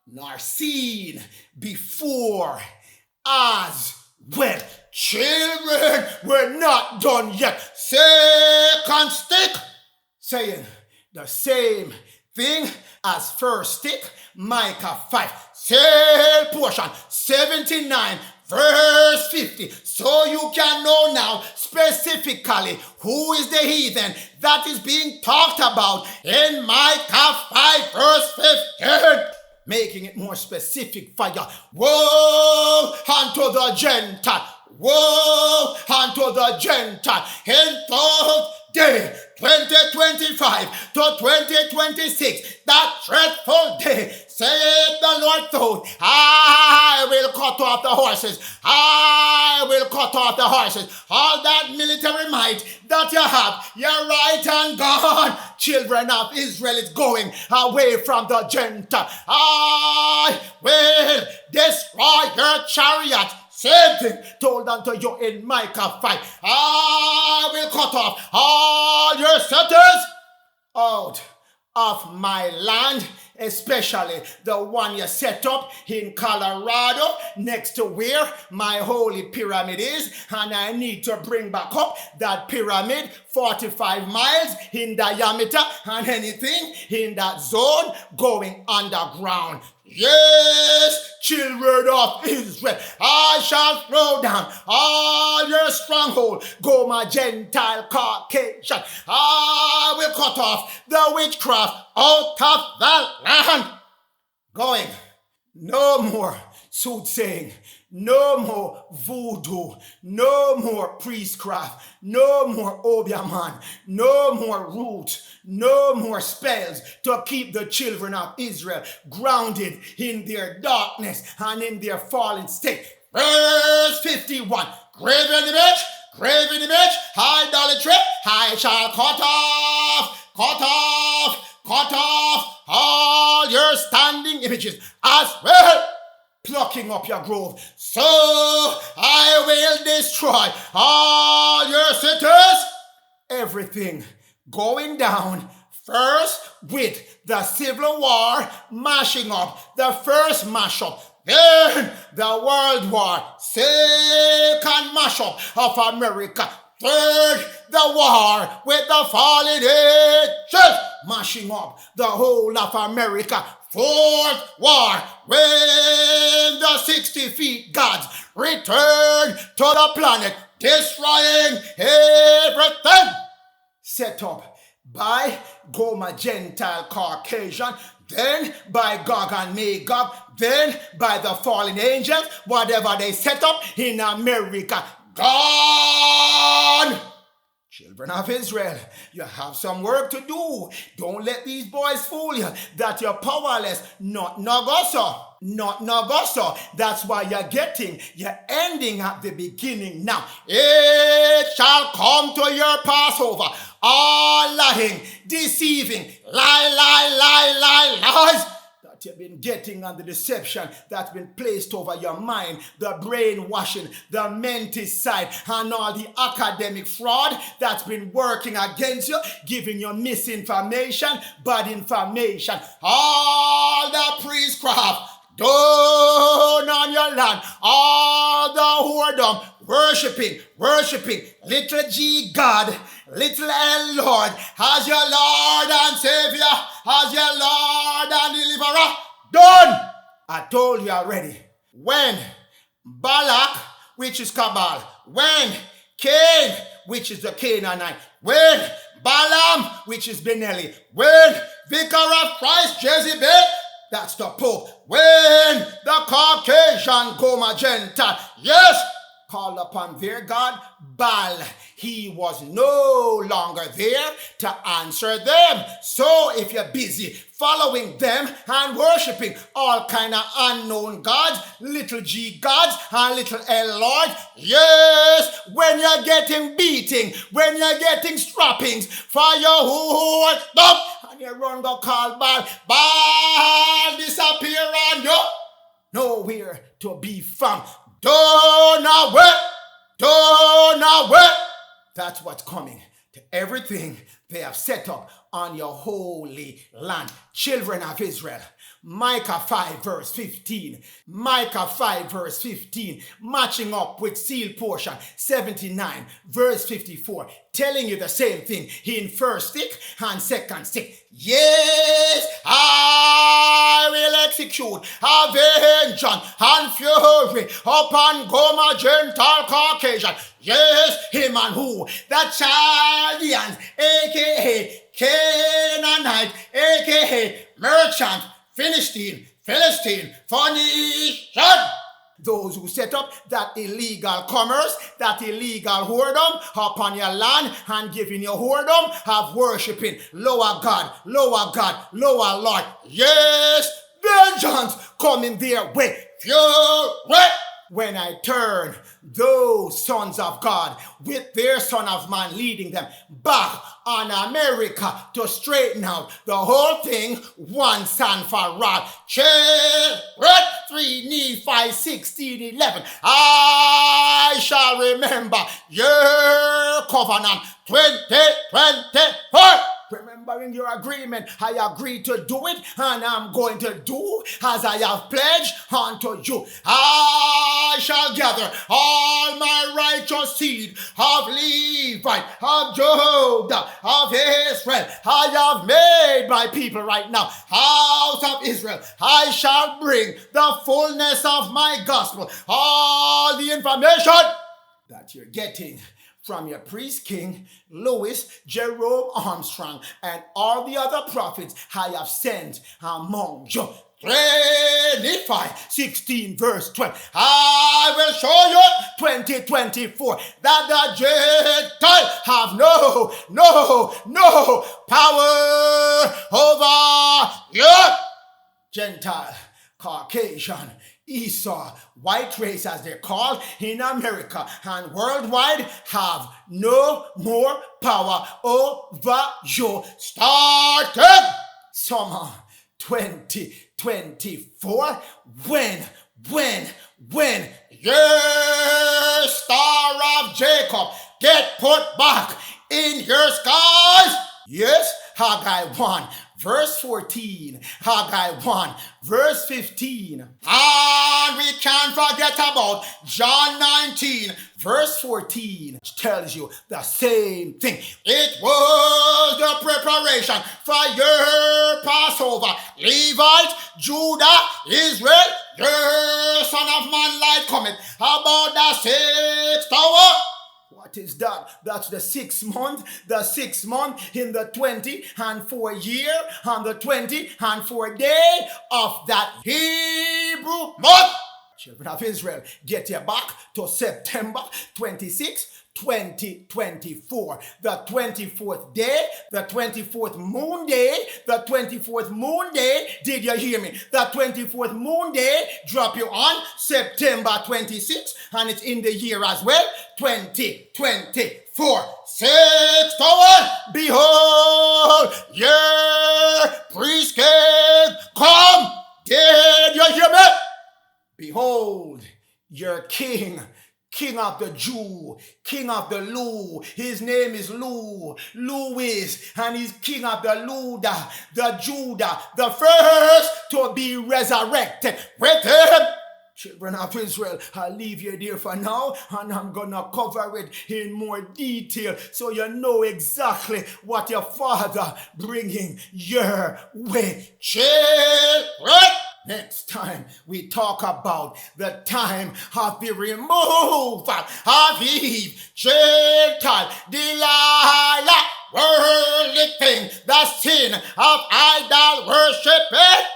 nor seen before as well. Children, we're not done yet. Second stick, saying the same thing as first stick, Micah 5. Same portion, 79, verse 50. So you can know now specifically who is the heathen that is being talked about in Micah 5, verse 15. Making it more specific for you. Woe unto the Gentile. Woe unto the Gentile in those days, 2025 to 2026, that dreadful day, saith the Lord God, I will cut off the horses, I will cut off the horses, all that military might that you have, you're right and gone. Children of Israel is going away from the Gentile. I will destroy your chariot. Same thing told unto you in Micah 5. I will cut off all your cities out of my land, especially the one you set up in Colorado next to where my holy pyramid is, and I need to bring back up that pyramid 45 miles in diameter and anything in that zone going underground. Yes, children of Israel, I shall throw down all your stronghold. Go, my Gentile Caucasian. I will cut off the witchcraft out of the land. Going. No more soothsaying. No more voodoo. No more priestcraft. No more obeahman. No more roots. No more spells to keep the children of Israel grounded in their darkness and in their fallen state. Verse 51. Graven image, idolatry, I shall cut off all your standing images as well. Plucking up your grove, so I will destroy all your cities. Everything going down first with the Civil War, mashing up the first mashup, then the World War, second mashup of America, third the war with the fallen angels, mashing up the whole of America. Fourth war, when the 60 feet gods return to the planet, destroying everything. Set up by Goma Gentile Caucasian, then by Gog and Magog, then by the fallen angels, whatever they set up in America, gone. Children of Israel, you have some work to do. Don't let these boys fool you that you're powerless. Not Nagoso. That's why you're ending at the beginning now. It shall come to your Passover. All lying, deceiving, lies. You've been getting on the deception that's been placed over your mind, the brainwashing, the menticide, and all the academic fraud that's been working against you, giving you misinformation, bad information, all the priestcraft done on your land, all the whoredom, worshiping, little G God, little L Lord, as your Lord and Savior, as your Lord and Deliverer, done. I told you already. When Balak, which is Cabal, when Cain, which is the Canaanite, when Balaam, which is Benelli, when Vicar of Christ Jezebel, that's the Pope, when the Caucasian Goma Gentile, yes, called upon their God, Baal, he was no longer there to answer them. So if you're busy following them and worshiping all kind of unknown gods, little G gods and little L Lord, yes, when you're getting beating, when you're getting strappings for your whoredom, and you run go call Baal disappear on you, nowhere to be found. Don't away. That's what's coming to everything they have set up on your holy land. Children of Israel, Micah 5 verse 15, matching up with seal portion 79 verse 54, telling you the same thing in first stick and second stick. Yes, I will execute a vengeance and fury upon Goma Gentile Caucasian. Yes, him and who? The Chaldeans, a.k.a. Canaanite, a.k.a. merchant, Philistine, Phoenician. Those who set up that illegal commerce, that illegal whoredom upon your land and giving your whoredom, have worshiping lower God, lower Lord. Yes, vengeance coming their way. Fury. When I turn those sons of God with their son of man leading them back on America to straighten out the whole thing once and for all. Children, 3 Nephi 16:11. I shall remember your covenant 2024. remembering your agreement, I agree to do it, and I'm going to do as I have pledged unto you. I shall gather all my righteous seed of Levite, of Judah, of Israel. I have made my people right now, house of Israel. I shall bring the fullness of my gospel, all the information that you're getting from your priest king, Louis, Jerome Armstrong, and all the other prophets I have sent among you. 16 verse 12. I will show you 2024 that the Gentiles have no power over you. Gentile, Caucasian, Esau, white race as they're called in America and worldwide have no more power over you. Starting summer 2024 when your Star of Jacob get put back in your skies. Yes, Haggai 1 verse 14, Haggai 1 verse 15. And we can't forget about John 19 verse 14, which tells you the same thing. It was the preparation for your Passover. Levite, Judah, Israel, your Son of Man light cometh about the 6th hour. What is that? That's the 6th month. The 6th month in the 24 year on the 24 day of that Hebrew month. Children of Israel, get you back to September 26, 2024. The 24th day, the 24th moon day, the 24th moon day, did you hear me? The 24th moon day drop you on September 26, and it's in the year as well, 2024. 6th hour, behold, your priest king come. Did you hear me? Behold, your king, king of the Jew, king of the Lu. His name is Louis, and he's king of the Luda, the Judah, the first to be resurrected with him. Children of Israel, I'll leave you there for now, and I'm gonna cover it in more detail so you know exactly what your father bringing your way. Children! Next time, we talk about the time of the removal of Eve, Gentile, Delilah, worldly thing, the sin of idol worshiping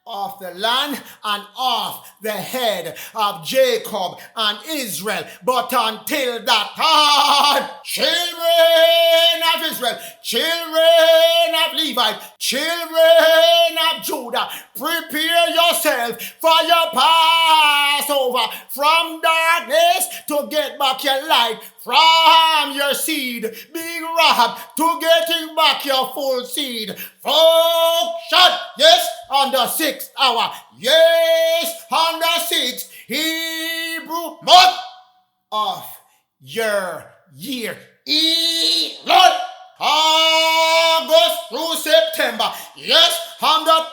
off the land and off the head of Jacob and Israel. But until that time, children of Israel, children of Levite, children of Judah, prepare yourself for your Passover from darkness to get back your light, from your seed being robbed to getting back your full seed. Function, yes, on the 6th hour, yes, on the 6th Hebrew month of your year. Lord, August through September, yes, on the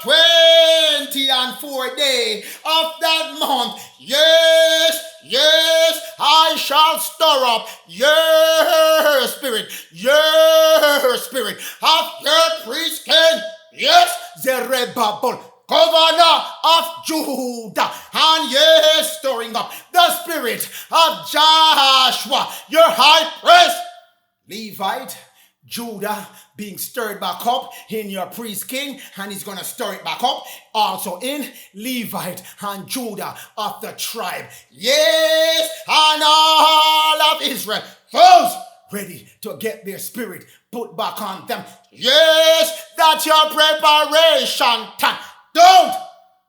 24th day of that month, yes, I shall stir up your spirit of your priest king, yes, Zerubbabel, governor of Judah, and yes, stirring up the spirit of Joshua, your high priest. Levite, Judah being stirred back up in your priest king, and he's going to stir it back up also in Levite and Judah of the tribe. Yes, and all of Israel, those ready to get their spirit put back on them. Yes, that's your preparation time. Don't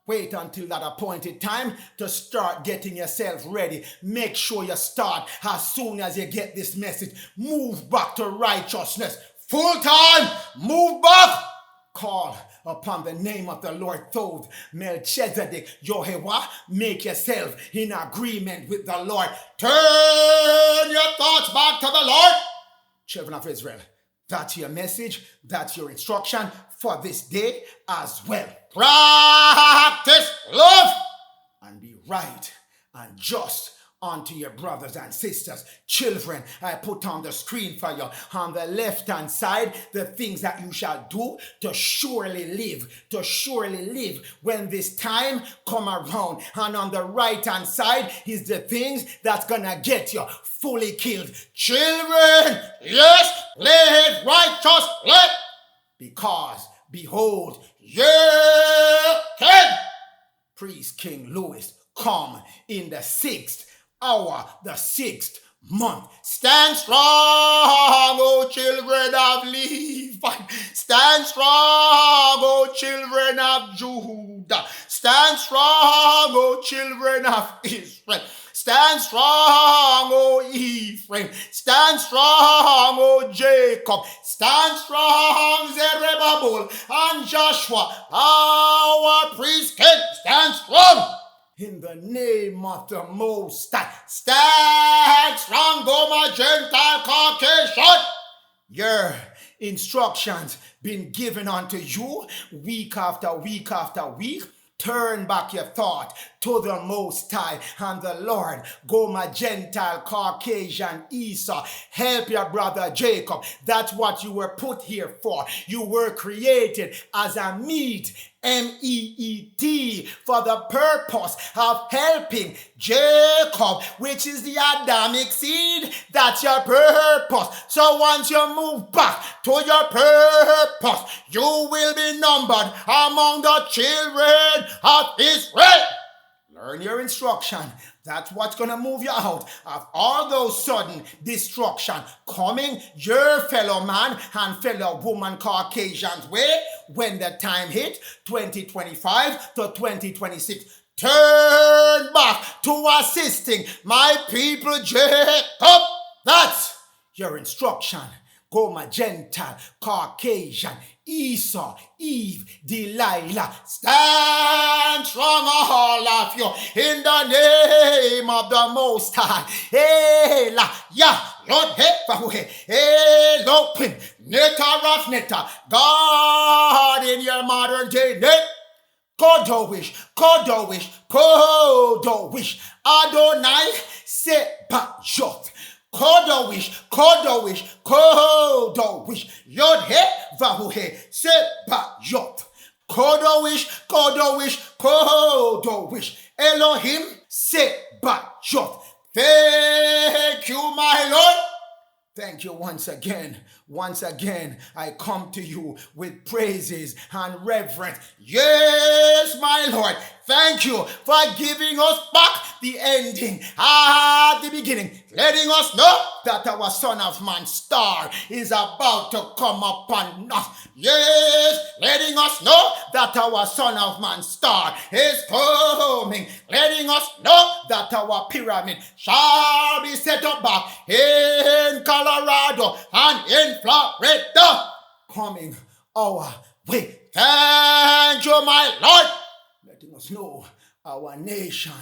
wait until that appointed time to start getting yourself ready. Make sure you start as soon as you get this message. Move back to righteousness. Full time, move back. Call upon the name of the Lord Thoth, Melchizedek, Yehovah. Make yourself in agreement with the Lord. Turn your thoughts back to the Lord. Children of Israel, That's your message. That's your instruction for this day as well. Practice love and be right and just unto your brothers and sisters. Children, I put on the screen for you on the left hand side the things that you shall do to surely live when this time come around. And on the right hand side is the things that's gonna get you fully killed. Children, yes, live righteously, because behold, your king, priest King Louis, come in the 6th hour, the 6th month. Stand strong, O children of Levite. Stand strong, O children of Judah. Stand strong, O children of Israel. Stand strong, O Ephraim. Stand strong, O Jacob. Stand strong, Zerubbabel and Joshua. Our priest king, stand strong. In the name of the Most High, stand strong, O my Gentile Caucasian. Your instructions been given unto you week after week after week. Turn back your thought to the Most High and the Lord. Go, my Gentile, Caucasian, Esau. Help your brother Jacob. That's what you were put here for. You were created as a meat, meat, for the purpose of helping Jacob, which is the Adamic seed. That's your purpose. So once you move back to your purpose, you will be numbered among the children of Israel. Learn your instruction. That's what's going to move you out of all those sudden destruction coming your fellow man and fellow woman Caucasians way when the time hit 2025 to 2026. Turn back to assisting my people Jacob. That's your instruction. Go, my Gentile, Caucasian, Esau, Eve, Delilah. Stand strong, all of you, in the name of the Most High. Ela, ya, Lord, Elohim, Netta of Netta, God in your modern day name. Kodowish, Kodowish, Kodowish, Adonai, Sebajot. Kodowish, Kodowish, Kodowish, Yod-he, Vahu-he, Sebajot. Kodowish, Kodowish, Kodowish, Elohim, Sebajot. Thank you, my Lord. Thank you once again. Once again, I come to you with praises and reverence. Yes, my Lord. Thank you for giving us back the ending at the beginning, letting us know that our Son of Man star is about to come upon us. Yes, letting us know that our Son of Man star is coming, letting us know that our pyramid shall be set up back in Colorado and in Florida, coming our way. Thank you, my Lord, letting us know our nation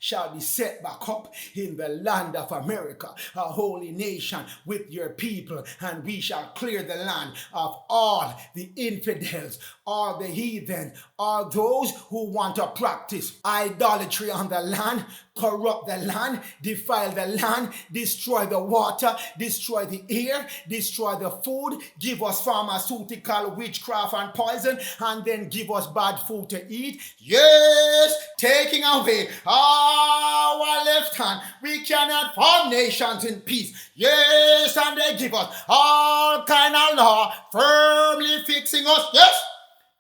shall be set back up in the land of America, a holy nation with your people, and we shall clear the land of all the infidels, all the heathen, all those who want to practice idolatry on the land, corrupt the land, defile the land, destroy the water, destroy the air, destroy the food, give us pharmaceutical, witchcraft and poison, and then give us bad food to eat. Yes, taking away our left hand, we cannot form nations in peace. Yes, and they give us all kind of law, firmly fixing us, yes,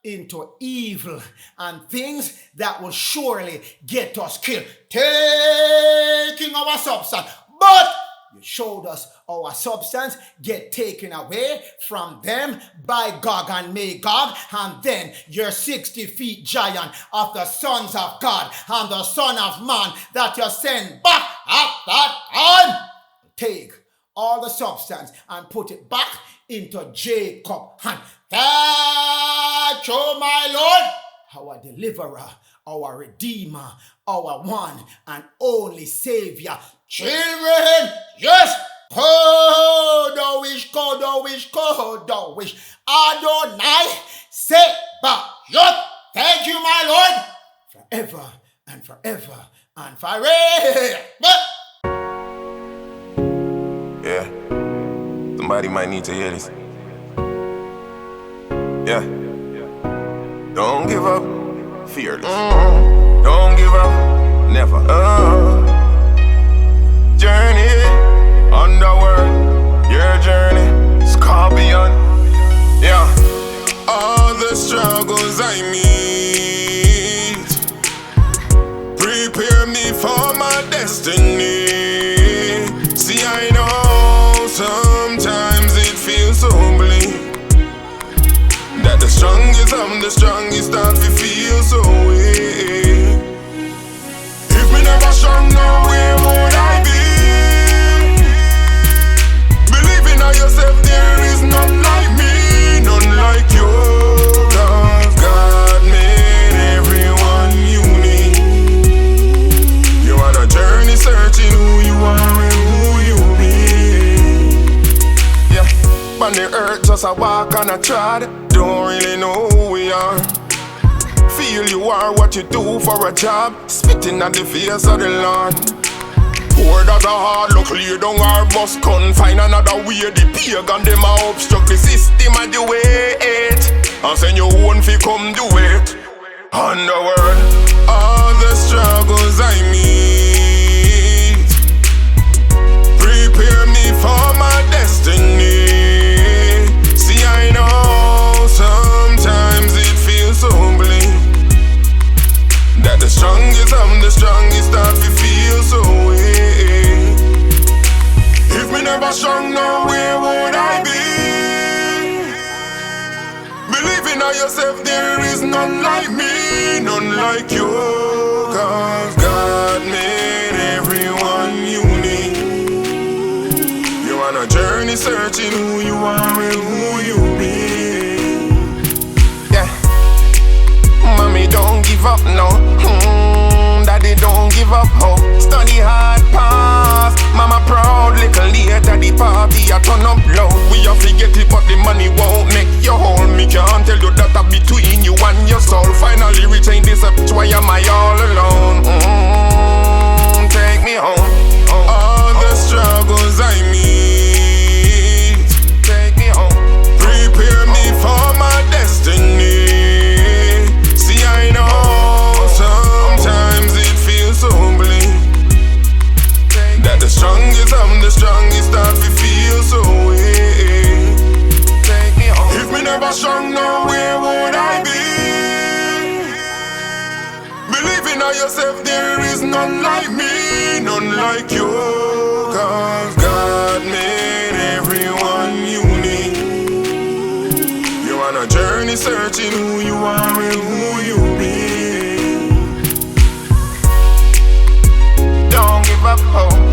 into evil and things that will surely get us killed, taking our substance. But you showed us our substance get taken away from them by Gog and Magog, and then your 60 feet giant of the sons of God and the Son of Man that you send back at that time, take all the substance and put it back into Jacob's hand. Thank you, my Lord, our deliverer, our redeemer, our one and only savior. Children, yes, Kodowish. Adonai Sebayoth. Thank you, my Lord, forever and forever and forever. Yeah, somebody might need to hear this. Yeah, don't give up, fearless. Don't give up, never. Journey, underworld, your journey, scorpion. Yeah, all the struggles I meet prepare me for my destiny. See, I know sometimes it feels so bleak that the strongest of the strongest start to feel so weak. If me never strong, now where would I be? Believing on yourself, there is none like me, none like you. Cause God made everyone unique. You on a journey searching who you are and who you be. Yeah, on the earth just a walk and a trod. Don't really know who we are. Feel you are what you do for a job. Spitting at the face of the Lord. Word as a hard look, lay down our bus, couldn't find another way. The pagan them a obstruct the system of the way. And send your own fi come do it. Underworld, all the struggles I meet prepare me for my destiny. See, I know sometimes it feels so bleak that the strongest of the strongest start to feel so weak. If me never strong, now where would I be? Believing on yourself, there is none like me, none like you. Cause God made everyone unique. You're on a journey searching who you are and who you be. Yeah, mommy, don't give up now. Daddy, don't give up hope. Study hard, pass. Mama proud, little later the party I turn up low. We have to get it, but the money won't make you whole. Me can't tell you that I'm between you and your soul. Finally reaching this up, why am I all alone? Take me home. All the struggles I meet, take me home. Prepare me for my destiny. See, I know sometimes it feels so bleak that the strongest of the strongest start to feel so weak. Take me home. If me never strong, now where would I be? Believing on yourself, there is none like me, none like you. Cause God made everyone unique. You're on a journey searching who you are and who you be. Don't give up hope.